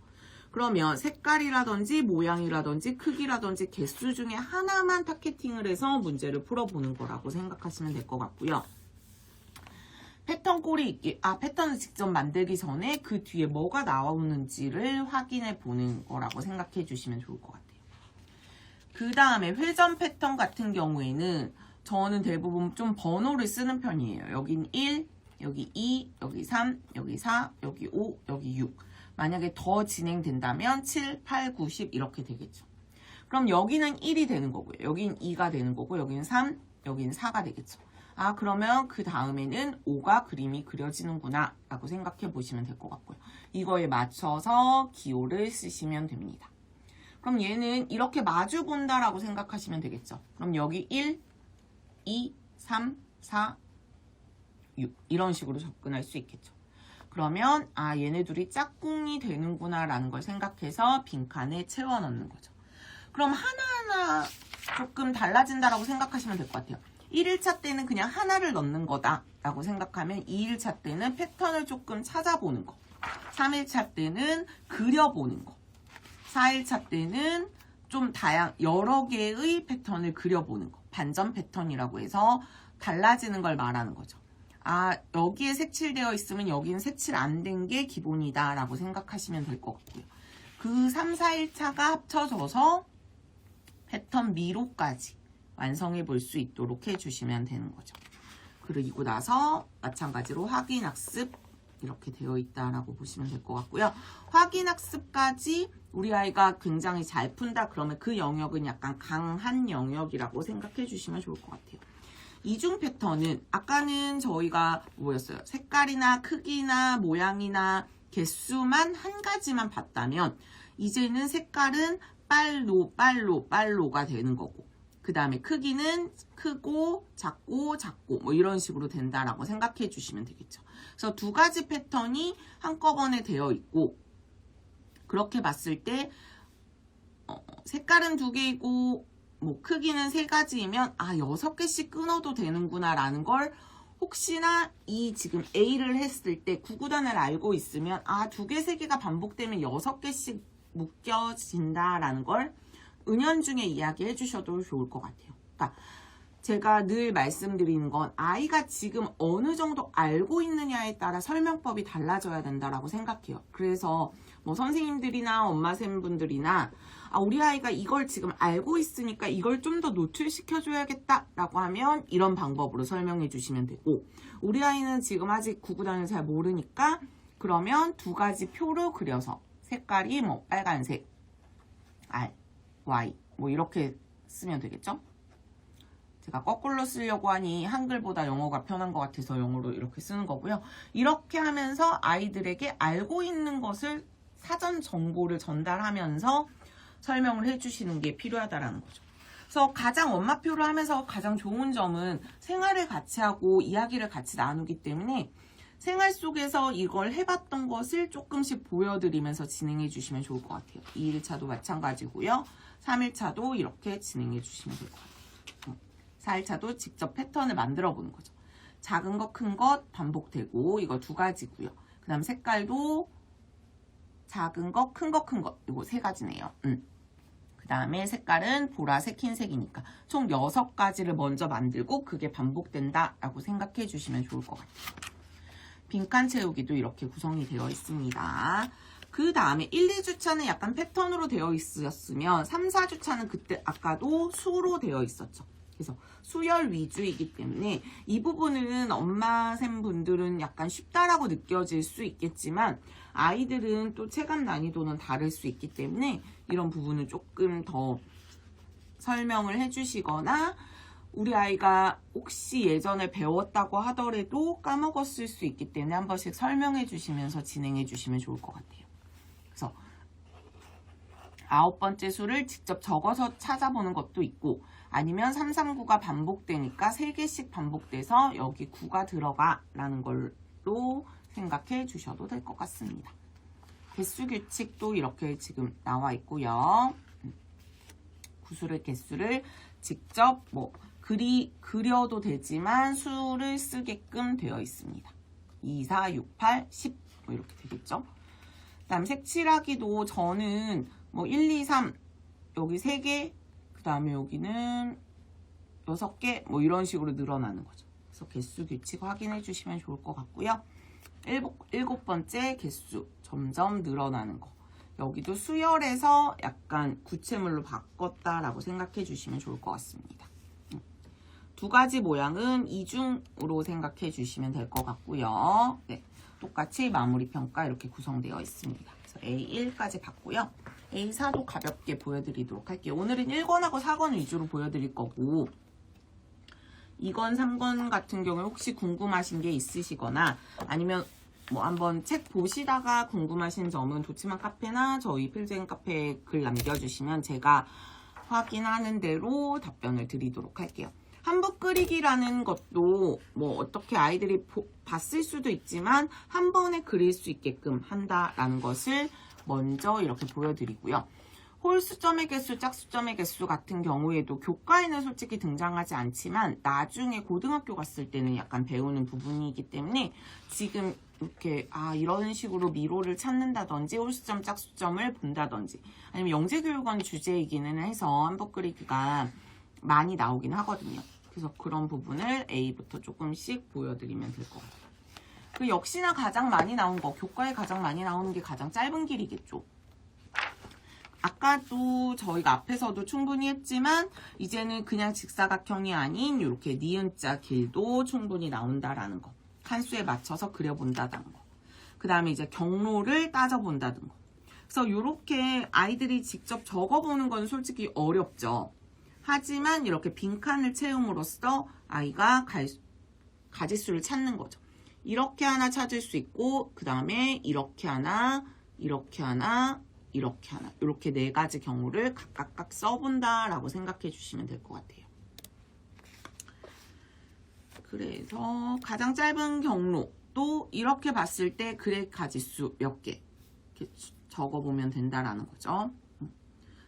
그러면 색깔이라든지 모양이라든지 크기라든지 개수 중에 하나만 타겟팅을 해서 문제를 풀어보는 거라고 생각하시면 될 것 같고요. 패턴 꼴이 있게, 패턴을 직접 만들기 전에 그 뒤에 뭐가 나오는지를 확인해 보는 거라고 생각해 주시면 좋을 것 같아요. 그 다음에 회전 패턴 같은 경우에는 저는 대부분 좀 번호를 쓰는 편이에요. 여긴 1, 여기 2, 여기 3, 여기 4, 여기 5, 여기 6. 만약에 더 진행된다면 7, 8, 9, 10 이렇게 되겠죠. 그럼 여기는 1이 되는 거고요. 여긴 2가 되는 거고 여기는 3, 여기는 4가 되겠죠. 그러면 그 다음에는 5가 그림이 그려지는구나 라고 생각해 보시면 될 것 같고요. 이거에 맞춰서 기호를 쓰시면 됩니다. 그럼 얘는 이렇게 마주 본다라고 생각하시면 되겠죠. 그럼 여기 1, 2, 3, 4, 6 이런 식으로 접근할 수 있겠죠. 그러면 얘네 둘이 짝꿍이 되는구나 라는 걸 생각해서 빈칸에 채워 넣는 거죠. 그럼 하나하나 조금 달라진다라고 생각하시면 될 것 같아요. 1일차 때는 그냥 하나를 넣는 거다 라고 생각하면 2일차 때는 패턴을 조금 찾아보는 거, 3일차 때는 그려보는 거, 4일차 때는 좀 여러 개의 패턴을 그려보는 거. 반전 패턴이라고 해서 달라지는 걸 말하는 거죠. 아, 여기에 색칠되어 있으면 여기는 색칠 안 된 게 기본이다 라고 생각하시면 될 것 같고요. 그 3, 4일차가 합쳐져서 패턴 미로까지 완성해 볼 수 있도록 해주시면 되는 거죠. 그리고 나서 마찬가지로 확인학습 이렇게 되어 있다라고 보시면 될 것 같고요. 확인학습까지 우리 아이가 굉장히 잘 푼다 그러면 그 영역은 약간 강한 영역이라고 생각해 주시면 좋을 것 같아요. 이중 패턴은 아까는 저희가 뭐였어요? 색깔이나 크기나 모양이나 개수만 한 가지만 봤다면 이제는 색깔은 빨로가 되는 거고 그 다음에 크기는 크고 작고 뭐 이런 식으로 된다라고 생각해 주시면 되겠죠. 그래서 두 가지 패턴이 한꺼번에 되어 있고 그렇게 봤을 때 색깔은 두 개이고 뭐 크기는 세 가지이면 6개씩 끊어도 되는구나 라는 걸 혹시나 이 지금 A를 했을 때 구구단을 알고 있으면 두 개, 세 개가 반복되면 6개씩 묶여진다라는 걸 은연중에 이야기해 주셔도 좋을 것 같아요. 그러니까 제가 늘 말씀드리는 건 아이가 지금 어느 정도 알고 있느냐에 따라 설명법이 달라져야 된다라고 생각해요. 그래서 뭐 선생님들이나 엄마쌤분들이나 우리 아이가 이걸 지금 알고 있으니까 이걸 좀 더 노출시켜줘야겠다라고 하면 이런 방법으로 설명해 주시면 되고 우리 아이는 지금 아직 구구단을 잘 모르니까 그러면 두 가지 표로 그려서 색깔이 뭐 빨간색, R, Y 뭐 이렇게 쓰면 되겠죠? 제가 거꾸로 쓰려고 하니 한글보다 영어가 편한 것 같아서 영어로 이렇게 쓰는 거고요. 이렇게 하면서 아이들에게 알고 있는 것을 사전 정보를 전달하면서 설명을 해주시는 게 필요하다라는 거죠. 그래서 가장 엄마표를 하면서 가장 좋은 점은 생활을 같이 하고 이야기를 같이 나누기 때문에 생활 속에서 이걸 해봤던 것을 조금씩 보여드리면서 진행해 주시면 좋을 것 같아요. 2일차도 마찬가지고요. 3일차도 이렇게 진행해 주시면 될 것 같아요. 4일차도 직접 패턴을 만들어 보는 거죠. 작은 것, 큰 것 반복되고 이거 두 가지고요. 그 다음 색깔도 작은 것, 큰 것, 이거 세 가지네요. 그 다음에 색깔은 보라색, 흰색이니까 총 6가지를 먼저 만들고 그게 반복된다라고 생각해 주시면 좋을 것 같아요. 빈칸 채우기도 이렇게 구성이 되어 있습니다. 그 다음에 1, 2주차는 약간 패턴으로 되어 있었으면 3, 4주차는 그때 아까도 수로 되어 있었죠. 그래서 수열 위주이기 때문에 이 부분은 엄마샘 분들은 약간 쉽다라고 느껴질 수 있겠지만 아이들은 또 체감 난이도는 다를 수 있기 때문에 이런 부분을 조금 더 설명을 해주시거나 우리 아이가 혹시 예전에 배웠다고 하더라도 까먹었을 수 있기 때문에 한 번씩 설명해 주시면서 진행해 주시면 좋을 것 같아요. 그래서 9번째 수를 직접 적어서 찾아보는 것도 있고 아니면 3, 3, 9가 반복되니까 3개씩 반복돼서 여기 9가 들어가 라는 걸로 생각해 주셔도 될 것 같습니다. 개수 규칙도 이렇게 지금 나와 있고요. 구수의 개수를 직접 뭐 그려도 되지만 수를 쓰게끔 되어 있습니다. 2, 4, 6, 8, 10 뭐 이렇게 되겠죠. 그 다음 색칠하기도 저는 뭐 1, 2, 3 여기 3개 그 다음에 여기는 6개 뭐 이런 식으로 늘어나는 거죠. 그래서 개수 규칙 확인해 주시면 좋을 것 같고요. 7번째 개수 점점 늘어나는 거. 여기도 수열에서 약간 구체물로 바꿨다라고 생각해 주시면 좋을 것 같습니다. 두 가지 모양은 이중으로 생각해 주시면 될 것 같고요. 네, 똑같이 마무리 평가 이렇게 구성되어 있습니다. 그래서 A1까지 봤고요. A4도 가볍게 보여드리도록 할게요. 오늘은 1권하고 4권 위주로 보여드릴 거고 2권, 3권 같은 경우에 혹시 궁금하신 게 있으시거나 아니면 뭐 한번 책 보시다가 궁금하신 점은 도치마 카페나 저희 필쟁 카페에 글 남겨주시면 제가 확인하는 대로 답변을 드리도록 할게요. 한붓 그리기라는 것도 뭐 어떻게 아이들이 봤을 수도 있지만 한 번에 그릴 수 있게끔 한다라는 것을 먼저 이렇게 보여드리고요. 홀수점의 개수, 짝수점의 개수 같은 경우에도 교과에는 솔직히 등장하지 않지만 나중에 고등학교 갔을 때는 약간 배우는 부분이기 때문에 지금 이렇게 이런 식으로 미로를 찾는다든지 홀수점, 짝수점을 본다든지 아니면 영재교육원 주제이기는 해서 한복 그리기가 많이 나오긴 하거든요. 그래서 그런 부분을 A부터 조금씩 보여드리면 될 것 같아요. 그 역시나 가장 많이 나온 거, 교과에 가장 많이 나오는 게 가장 짧은 길이겠죠. 아까도 저희가 앞에서도 충분히 했지만 이제는 그냥 직사각형이 아닌 이렇게 니은자 길도 충분히 나온다라는 거. 칸수에 맞춰서 그려본다는 거. 그 다음에 이제 경로를 따져본다는 거. 그래서 이렇게 아이들이 직접 적어보는 건 솔직히 어렵죠. 하지만 이렇게 빈칸을 채움으로써 아이가 가지수를 찾는 거죠. 이렇게 하나 찾을 수 있고 그 다음에 이렇게 하나, 이렇게 하나, 이렇게 하나 이렇게 네 가지 경우를 각각 써본다라고 생각해 주시면 될 것 같아요. 그래서 가장 짧은 경로도 이렇게 봤을 때 그래 가지수 몇 개 이렇게 적어보면 된다라는 거죠.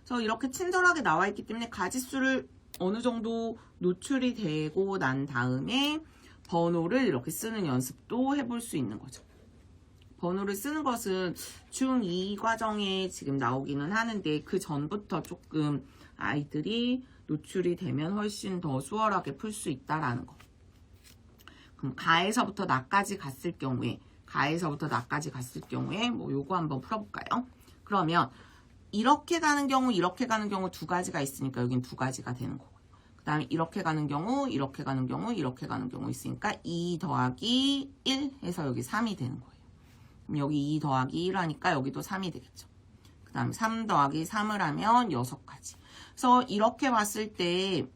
그래서 이렇게 친절하게 나와 있기 때문에 가지수를 어느 정도 노출이 되고 난 다음에 번호를 이렇게 쓰는 연습도 해볼 수 있는 거죠. 번호를 쓰는 것은 중2 과정에 지금 나오기는 하는데 그 전부터 조금 아이들이 노출이 되면 훨씬 더 수월하게 풀 수 있다라는 거. 그럼 가에서부터 나까지 갔을 경우에 뭐 요거 한번 풀어볼까요? 그러면 이렇게 가는 경우, 이렇게 가는 경우 두 가지가 있으니까 여긴 두 가지가 되는 거고요. 그 다음에 이렇게 가는 경우, 이렇게 가는 경우, 이렇게 가는 경우 있으니까 2 더하기 1 해서 여기 3이 되는 거예요. 그럼 여기 2 더하기 1 하니까 여기도 3이 되겠죠. 그 다음에 3 더하기 3을 하면 6가지. 그래서 이렇게 봤을 때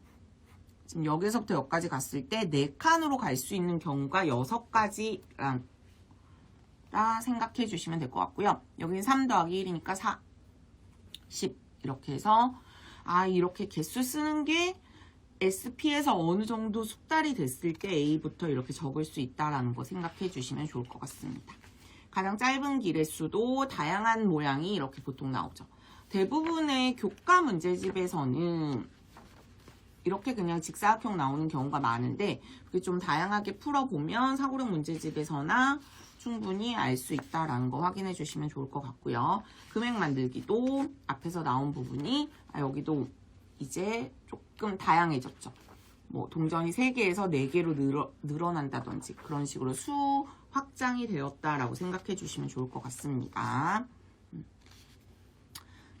지금 여기서부터 여기까지 갔을 때 4칸으로 갈 수 있는 경우가 6가지라 생각해 주시면 될 것 같고요. 여기는 3 더하기 1이니까 4, 10 이렇게 해서 이렇게 개수 쓰는 게 SP에서 어느 정도 숙달이 됐을 때 A부터 이렇게 적을 수 있다라는 거 생각해 주시면 좋을 것 같습니다. 가장 짧은 길의 수도 다양한 모양이 이렇게 보통 나오죠. 대부분의 교과 문제집에서는 이렇게 그냥 직사각형 나오는 경우가 많은데 그게 좀 다양하게 풀어보면 사고력 문제집에서나 충분히 알 수 있다라는 거 확인해 주시면 좋을 것 같고요. 금액 만들기도 앞에서 나온 부분이 여기도 이제 조금 다양해졌죠. 뭐 동전이 3개에서 4개로 늘어난다든지 그런 식으로 수 확장이 되었다라고 생각해 주시면 좋을 것 같습니다.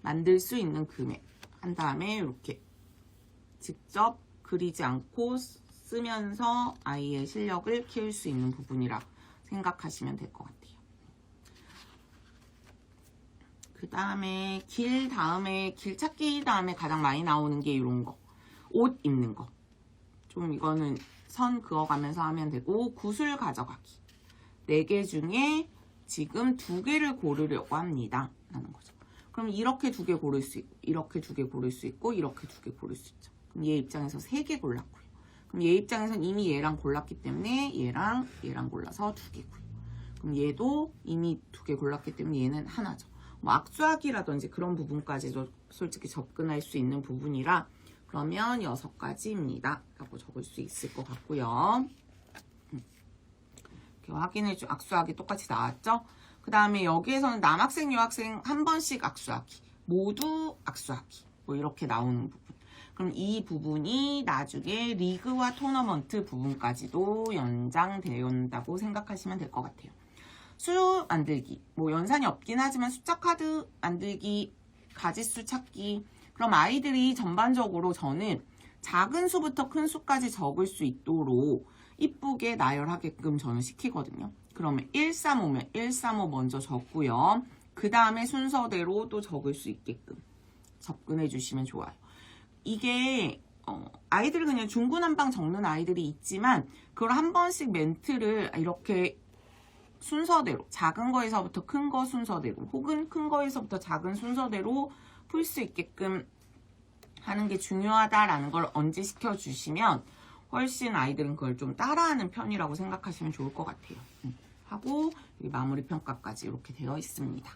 만들 수 있는 금액 한 다음에 이렇게 직접 그리지 않고 쓰면서 아이의 실력을 키울 수 있는 부분이라 생각하시면 될 것 같아요. 그 다음에 길 찾기 다음에 가장 많이 나오는 게 이런 거. 옷 입는 거. 좀 이거는 선 그어가면서 하면 되고 구슬 가져가기. 4개 중에 지금 2개를 고르려고 합니다. 라는 거죠. 그럼 이렇게 2개 고를 수 있고 이렇게 2개 고를 수 있고 이렇게 2개 고를 수 있죠. 그럼 얘 입장에서 3개 골랐고요. 그럼 얘 입장에서는 이미 얘랑 골랐기 때문에 얘랑 골라서 2개고요. 그럼 얘도 이미 2개 골랐기 때문에 얘는 하나죠. 뭐 악수하기라든지 그런 부분까지도 솔직히 접근할 수 있는 부분이라 그러면 6가지입니다. 라고 적을 수 있을 것 같고요. 이렇게 확인해줘. 악수하기 똑같이 나왔죠? 그 다음에 여기에서는 남학생, 여학생 한 번씩 악수하기. 모두 악수하기. 뭐 이렇게 나오는 부분. 그럼 이 부분이 나중에 리그와 토너먼트 부분까지도 연장된다고 생각하시면 될 것 같아요. 수 만들기, 뭐 연산이 없긴 하지만 숫자 카드 만들기, 가지수 찾기. 그럼 아이들이 전반적으로 저는 작은 수부터 큰 수까지 적을 수 있도록 이쁘게 나열하게끔 저는 시키거든요. 그러면 135면 135 먼저 적고요. 그 다음에 순서대로 또 적을 수 있게끔 접근해 주시면 좋아요. 이게 아이들 그냥 중구난방 적는 아이들이 있지만 그걸 한 번씩 멘트를 이렇게 순서대로 작은 거에서부터 큰 거 순서대로 혹은 큰 거에서부터 작은 순서대로 풀 수 있게끔 하는 게 중요하다라는 걸 언지시켜 주시면 훨씬 아이들은 그걸 좀 따라하는 편이라고 생각하시면 좋을 것 같아요. 하고 마무리 평가까지 이렇게 되어 있습니다.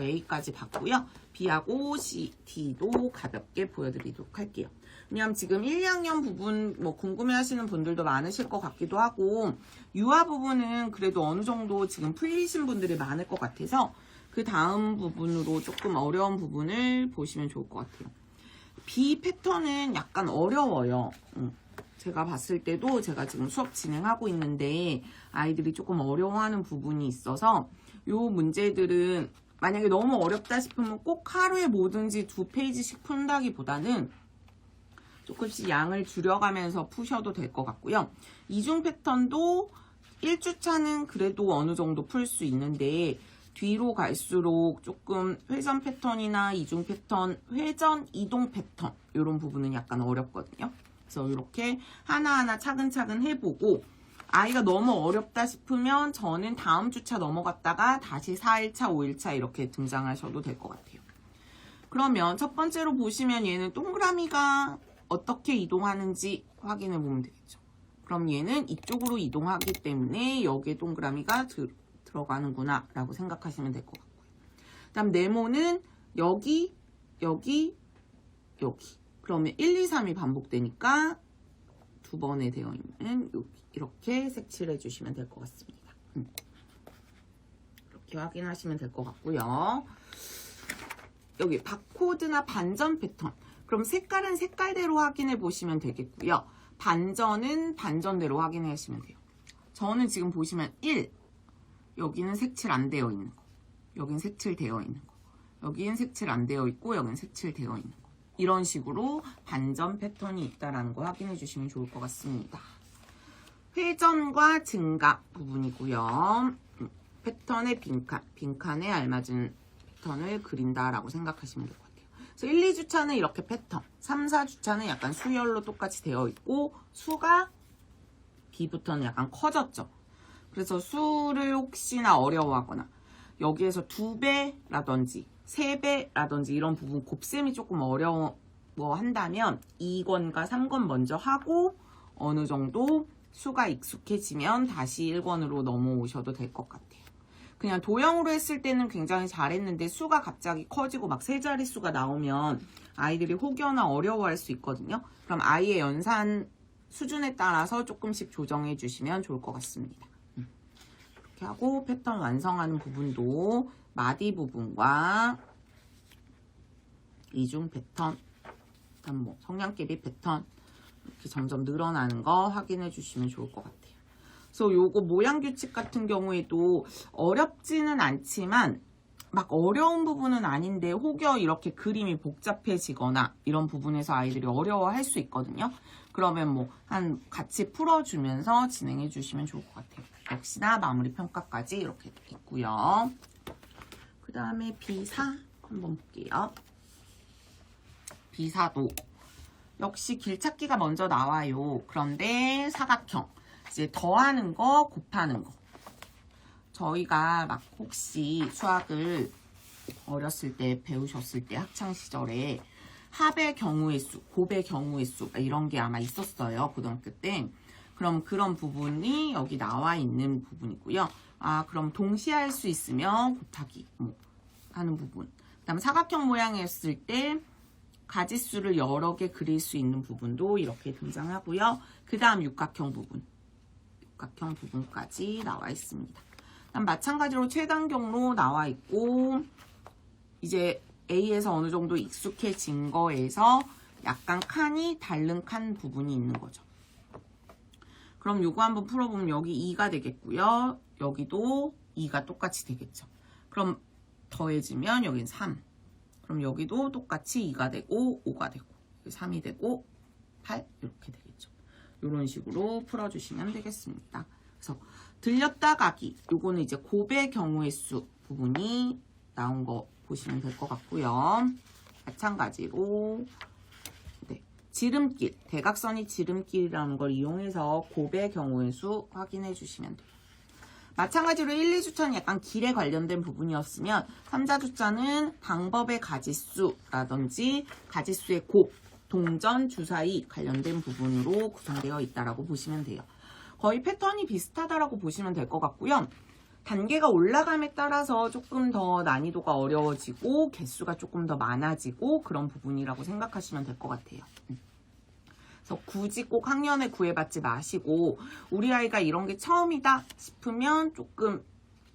A까지 봤고요. B하고 C, D도 가볍게 보여드리도록 할게요. 왜냐면 지금 1, 2학년 부분 뭐 궁금해하시는 분들도 많으실 것 같기도 하고 유아 부분은 그래도 어느 정도 지금 풀리신 분들이 많을 것 같아서 그 다음 부분으로 조금 어려운 부분을 보시면 좋을 것 같아요. B 패턴은 약간 어려워요. 제가 봤을 때도 제가 지금 수업 진행하고 있는데 아이들이 조금 어려워하는 부분이 있어서 요 문제들은 만약에 너무 어렵다 싶으면 꼭 하루에 뭐든지 2페이지씩 푼다기보다는 조금씩 양을 줄여가면서 푸셔도 될 것 같고요. 이중 패턴도 1주차는 그래도 어느 정도 풀 수 있는데 뒤로 갈수록 조금 회전 패턴이나 이중 패턴, 회전, 이동 패턴 이런 부분은 약간 어렵거든요. 그래서 이렇게 하나하나 차근차근 해보고 아이가 너무 어렵다 싶으면 저는 다음 주차 넘어갔다가 다시 4일차, 5일차 이렇게 등장하셔도 될 것 같아요. 그러면 첫 번째로 보시면 얘는 동그라미가 어떻게 이동하는지 확인해 보면 되겠죠. 그럼 얘는 이쪽으로 이동하기 때문에 여기에 동그라미가 들어가는구나 라고 생각하시면 될 것 같고요. 그 다음 네모는 여기, 여기, 여기. 그러면 1, 2, 3이 반복되니까 두 번에 되어 있는 여기 이렇게 색칠해 주시면 될 것 같습니다. 이렇게 확인하시면 될 것 같고요. 여기 바코드나 반전 패턴. 그럼 색깔은 색깔대로 확인해 보시면 되겠고요. 반전은 반전대로 확인해 주시면 돼요. 저는 지금 보시면 1, 여기는 색칠 안 되어 있는 거. 여긴 색칠되어 있는 거. 여기는 색칠 안 되어 있고 여기는 색칠되어 있는 거. 이런 식으로 반전 패턴이 있다는 거 확인해 주시면 좋을 것 같습니다. 회전과 증가 부분이고요. 패턴의 빈칸, 빈칸에 알맞은 패턴을 그린다라고 생각하시면 될 것 같아요. 그래서 1, 2주차는 이렇게 패턴, 3, 4주차는 약간 수열로 똑같이 되어 있고 수가 B부터는 약간 커졌죠. 그래서 수를 혹시나 어려워하거나 여기에서 2배라든지 3배라든지 이런 부분 곱셈이 조금 어려워한다면 2권과 3권 먼저 하고 어느 정도 수가 익숙해지면 다시 1권으로 넘어오셔도 될 것 같아요. 그냥 도형으로 했을 때는 굉장히 잘했는데 수가 갑자기 커지고 막 세 자릿수가 나오면 아이들이 혹여나 어려워할 수 있거든요. 그럼 아이의 연산 수준에 따라서 조금씩 조정해 주시면 좋을 것 같습니다. 이렇게 하고 패턴 완성하는 부분도 마디 부분과 이중 패턴, 그다음 뭐 성냥개비 패턴 이렇게 점점 늘어나는 거 확인해 주시면 좋을 것 같아요. 그래서 요거 모양 규칙 같은 경우에도 어렵지는 않지만 막 어려운 부분은 아닌데 혹여 이렇게 그림이 복잡해지거나 이런 부분에서 아이들이 어려워할 수 있거든요. 그러면 뭐 한 같이 풀어주면서 진행해 주시면 좋을 것 같아요. 역시나 마무리 평가까지 이렇게 있고요. 그 다음에 B4 한번 볼게요. B4도 역시 길찾기가 먼저 나와요. 그런데 사각형 이제 더하는 거 곱하는 거 저희가 막 혹시 수학을 어렸을 때 배우셨을 때 학창시절에 합의 경우의 수, 곱의 경우의 수 이런 게 아마 있었어요. 고등학교 때. 그럼 그런 부분이 여기 나와 있는 부분이고요. 아 그럼 동시에 할 수 있으면 곱하기 뭐 하는 부분. 그 다음에 사각형 모양이었을 때 가지수를 여러 개 그릴 수 있는 부분도 이렇게 등장하고요. 그 다음 육각형 부분. 육각형 부분까지 나와 있습니다. 그다음 마찬가지로 최단경로 나와 있고 이제 A에서 어느 정도 익숙해진 거에서 약간 칸이 다른 칸 부분이 있는 거죠. 그럼 요거 한번 풀어보면 여기 2가 되겠고요. 여기도 2가 똑같이 되겠죠. 그럼 더해지면 여긴 3. 그럼 여기도 똑같이 2가 되고 5가 되고 3이 되고 8 이렇게 되겠죠. 이런 식으로 풀어주시면 되겠습니다. 그래서 들렸다 가기 요거는 이제 곱의 경우의 수 부분이 나온 거 보시면 될 것 같고요. 마찬가지로 네, 지름길, 대각선이 지름길이라는 걸 이용해서 곱의 경우의 수 확인해 주시면 돼요. 마찬가지로 1, 2주차는 약간 길에 관련된 부분이었으면 3, 4주차는 방법의 가지수라든지 가지수의 곱, 동전, 주사위 관련된 부분으로 구성되어 있다라고 보시면 돼요. 거의 패턴이 비슷하다라고 보시면 될 것 같고요. 단계가 올라감에 따라서 조금 더 난이도가 어려워지고 개수가 조금 더 많아지고 그런 부분이라고 생각하시면 될 것 같아요. 그래서 굳이 꼭 학년에 구애받지 마시고 우리 아이가 이런 게 처음이다 싶으면 조금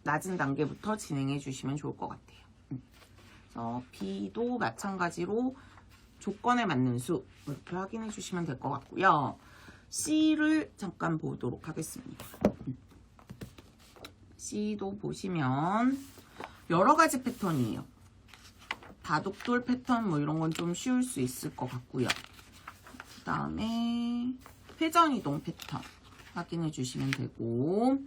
낮은 단계부터 진행해 주시면 좋을 것 같아요. 그래서 B도 마찬가지로 조건에 맞는 수 이렇게 확인해 주시면 될 것 같고요. C를 잠깐 보도록 하겠습니다. C도 보시면 여러 가지 패턴이에요. 다독돌 패턴 뭐 이런 건 좀 쉬울 수 있을 것 같고요. 그 다음에 회전이동 패턴 확인해 주시면 되고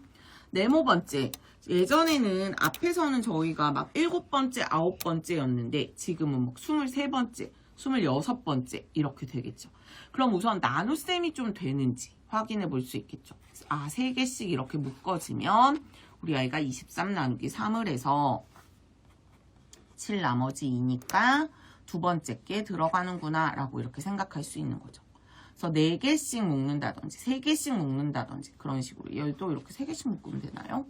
네모 번째 예전에는 앞에서는 저희가 막 7번째, 9번째였는데 지금은 막 23번째, 26번째 이렇게 되겠죠. 그럼 우선 나눗셈이 좀 되는지 확인해 볼 수 있겠죠. 3개씩 이렇게 묶어지면 우리 아이가 23 나누기 3을 해서 7 나머지 2니까 두 번째 게 들어가는구나 라고 이렇게 생각할 수 있는 거죠. 그래서 4개씩 묶는다든지 3개씩 묶는다든지 그런 식으로 얘도 이렇게 3개씩 묶으면 되나요?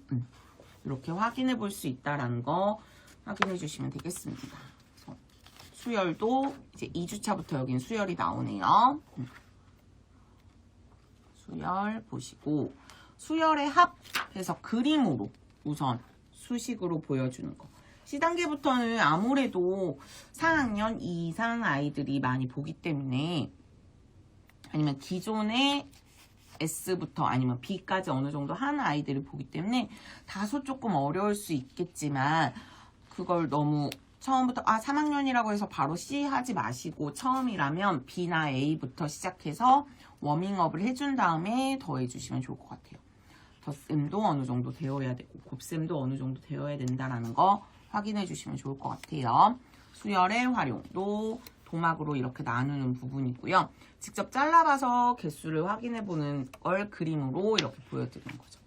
이렇게 확인해 볼 수 있다는 거 확인해 주시면 되겠습니다. 그래서 수열도 이제 2주차부터 여긴 수열이 나오네요. 수열 보시고 수열의 합해서 그림으로 우선 수식으로 보여주는 거. C단계부터는 아무래도 4학년 이상 아이들이 많이 보기 때문에 아니면 기존의 S부터 아니면 B까지 어느 정도 하는 아이들이 보기 때문에 다소 조금 어려울 수 있겠지만 그걸 너무 처음부터 3학년이라고 해서 바로 C 하지 마시고 처음이라면 B나 A부터 시작해서 워밍업을 해준 다음에 더해주시면 좋을 것 같아요. 덧셈도 어느 정도 되어야 되고 곱셈도 어느 정도 되어야 된다는 거 확인해 주시면 좋을 것 같아요. 수열의 활용도 도막으로 이렇게 나누는 부분이고요. 직접 잘라봐서 개수를 확인해 보는 걸 그림으로 이렇게 보여드리는 거죠.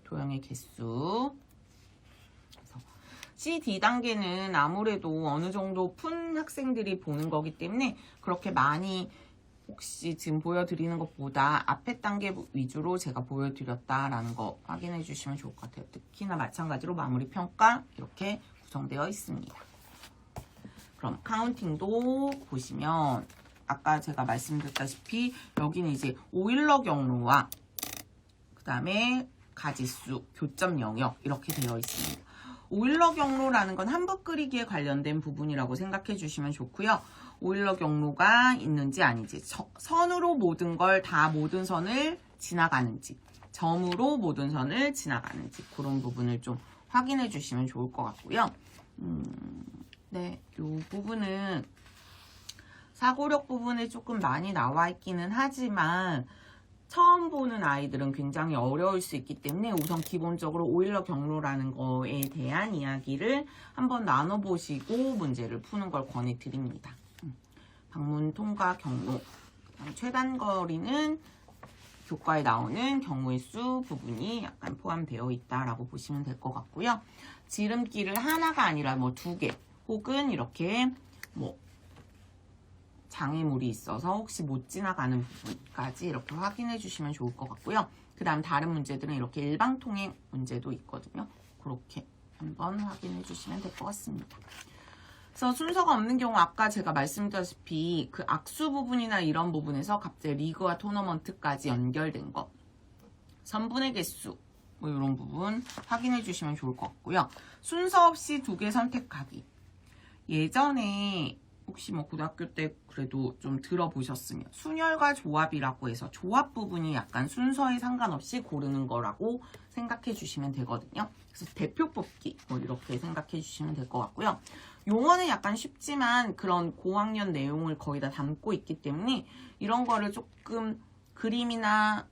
도형의 개수. 그래서 C, D 단계는 아무래도 어느 정도 푼 학생들이 보는 거기 때문에 그렇게 많이 혹시 지금 보여드리는 것보다 앞에 단계 위주로 제가 보여드렸다라는 거 확인해 주시면 좋을 것 같아요. 특히나 마찬가지로 마무리 평가 이렇게 구성되어 있습니다. 그럼 카운팅도 보시면 아까 제가 말씀드렸다시피 여기는 이제 오일러 경로와 그 다음에 가지수, 교점 영역 이렇게 되어 있습니다. 오일러 경로라는 건 한붓 그리기에 관련된 부분이라고 생각해 주시면 좋고요. 오일러 경로가 있는지 아닌지, 선으로 모든 걸 다 모든 선을 지나가는지, 점으로 모든 선을 지나가는지 그런 부분을 좀 확인해 주시면 좋을 것 같고요. 네, 이 부분은 사고력 부분에 조금 많이 나와 있기는 하지만 처음 보는 아이들은 굉장히 어려울 수 있기 때문에 우선 기본적으로 오일러 경로라는 거에 대한 이야기를 한번 나눠보시고 문제를 푸는 걸 권해드립니다. 방문 통과 경로, 최단 거리는 교과에 나오는 경우의 수 부분이 약간 포함되어 있다라고 보시면 될 것 같고요. 지름길을 하나가 아니라 뭐 2개 혹은 이렇게 뭐 장애물이 있어서 혹시 못 지나가는 부분까지 이렇게 확인해 주시면 좋을 것 같고요. 그 다음 다른 문제들은 이렇게 일방통행 문제도 있거든요. 그렇게 한번 확인해 주시면 될 것 같습니다. 그래서 순서가 없는 경우 아까 제가 말씀드렸다시피 그 악수 부분이나 이런 부분에서 갑자기 리그와 토너먼트까지 연결된 거, 선분의 개수 뭐 이런 부분 확인해 주시면 좋을 것 같고요. 순서 없이 2개 선택하기. 예전에 혹시 뭐 고등학교 때 그래도 좀 들어보셨으면 순열과 조합이라고 해서 조합 부분이 약간 순서에 상관없이 고르는 거라고 생각해 주시면 되거든요. 그래서 대표 뽑기 뭐 이렇게 생각해 주시면 될 것 같고요. 용어는 약간 쉽지만 그런 고학년 내용을 거의 다 담고 있기 때문에 이런 거를 조금 그림이나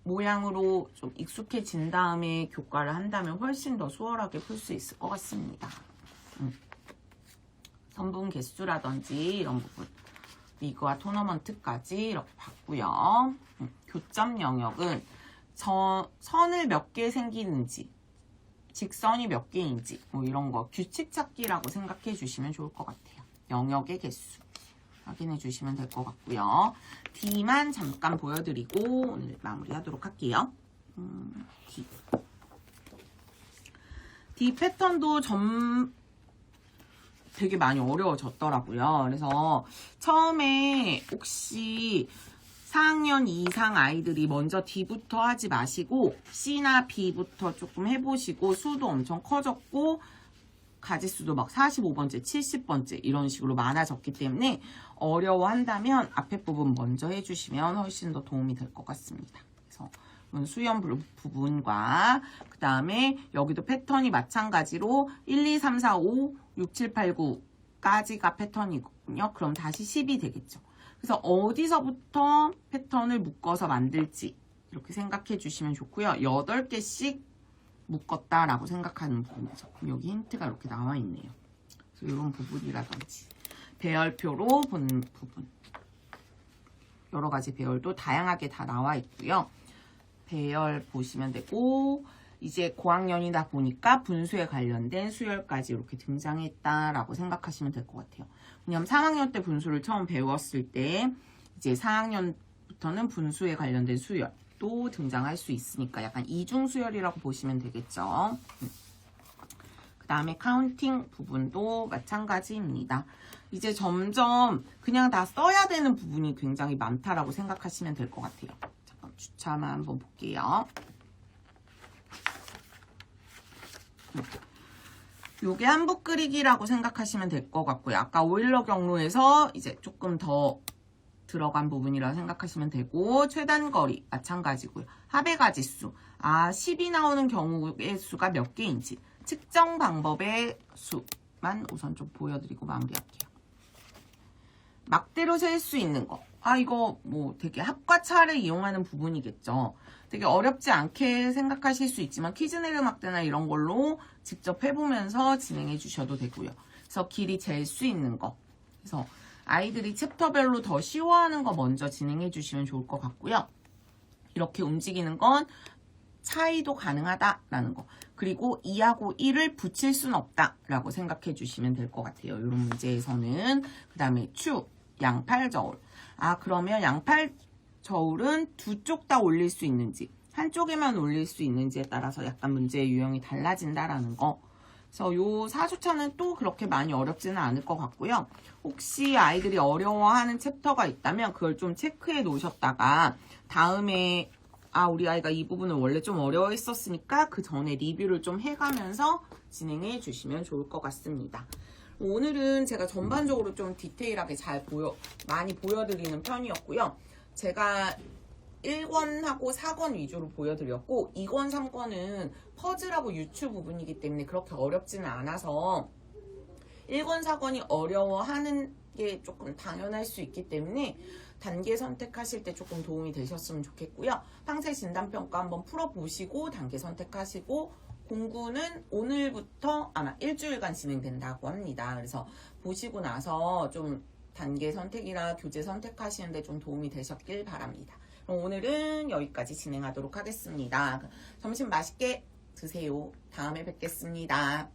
모양으로 좀 익숙해진 다음에 교과를 한다면 훨씬 더 수월하게 풀 수 있을 것 같습니다. 선분 개수라든지 이런 부분, 리그와 토너먼트까지 이렇게 봤고요. 교점 영역은 선을 몇 개 생기는지, 직선이 몇 개인지 뭐 이런 거 규칙 찾기라고 생각해 주시면 좋을 것 같아요. 영역의 개수 확인해 주시면 될 것 같고요. D만 잠깐 보여드리고 오늘 마무리하도록 할게요. D. D 패턴도 되게 많이 어려워졌더라고요. 그래서 처음에 혹시 4학년 이상 아이들이 먼저 D부터 하지 마시고 C나 B부터 조금 해보시고 수도 엄청 커졌고 가지수도 막 45번째, 70번째 이런 식으로 많아졌기 때문에 어려워한다면 앞에 부분 먼저 해주시면 훨씬 더 도움이 될 것 같습니다. 그래서 수연 부분과 그 다음에 여기도 패턴이 마찬가지로 1, 2, 3, 4, 5, 6, 7, 8, 9까지가 패턴이거든요. 그럼 다시 10이 되겠죠. 그래서 어디서부터 패턴을 묶어서 만들지 이렇게 생각해 주시면 좋고요. 8개씩 묶었다라고 생각하는 부분이죠. 여기 힌트가 이렇게 나와 있네요. 그래서 이런 부분이라든지 배열표로 본 부분 여러 가지 배열도 다양하게 다 나와 있고요. 배열 보시면 되고 이제 고학년이다 보니까 분수에 관련된 수열까지 이렇게 등장했다라고 생각하시면 될 것 같아요. 왜냐하면 3학년 때 분수를 처음 배웠을 때 이제 4학년부터는 분수에 관련된 수열도 등장할 수 있으니까 약간 이중 수열이라고 보시면 되겠죠. 그 다음에 카운팅 부분도 마찬가지입니다. 이제 점점 그냥 다 써야 되는 부분이 굉장히 많다라고 생각하시면 될 것 같아요. 잠깐 주차만 한번 볼게요. 요게 한복 그리기라고 생각하시면 될 것 같고요. 아까 오일러 경로에서 이제 조금 더 들어간 부분이라고 생각하시면 되고 최단 거리 마찬가지고요. 합의 가지수 10이 나오는 경우의 수가 몇 개인지 측정 방법의 수만 우선 좀 보여드리고 마무리할게요. 막대로 셀 수 있는 거. 이거 뭐 되게 합과 차를 이용하는 부분이겠죠. 되게 어렵지 않게 생각하실 수 있지만 퀴즈네르 막대나 이런 걸로 직접 해보면서 진행해 주셔도 되고요. 그래서 길이 잴 수 있는 거. 그래서 아이들이 챕터별로 더 쉬워하는 거 먼저 진행해 주시면 좋을 것 같고요. 이렇게 움직이는 건 차이도 가능하다라는 거. 그리고 2하고 1을 붙일 수는 없다라고 생각해 주시면 될 것 같아요. 이런 문제에서는. 그 다음에 추, 양팔 저울. 그러면 양팔 저울은 두 쪽 다 올릴 수 있는지 한쪽에만 올릴 수 있는지에 따라서 약간 문제의 유형이 달라진다라는 거. 그래서 요 사주차는 또 그렇게 많이 어렵지는 않을 것 같고요. 혹시 아이들이 어려워하는 챕터가 있다면 그걸 좀 체크해 놓으셨다가 다음에 우리 아이가 이 부분을 원래 좀 어려워했었으니까 그 전에 리뷰를 좀 해가면서 진행해 주시면 좋을 것 같습니다. 오늘은 제가 전반적으로 좀 디테일하게 많이 보여드리는 편이었고요. 제가 1권하고 4권 위주로 보여드렸고 2권, 3권은 퍼즐하고 유추 부분이기 때문에 그렇게 어렵지는 않아서 1권, 4권이 어려워하는 게 조금 당연할 수 있기 때문에 단계 선택하실 때 조금 도움이 되셨으면 좋겠고요. 팡세 진단평가 한번 풀어보시고 단계 선택하시고 공구는 오늘부터 아마 일주일간 진행된다고 합니다. 그래서 보시고 나서 좀 단계 선택이나 교재 선택하시는데 좀 도움이 되셨길 바랍니다. 그럼 오늘은 여기까지 진행하도록 하겠습니다. 점심 맛있게 드세요. 다음에 뵙겠습니다.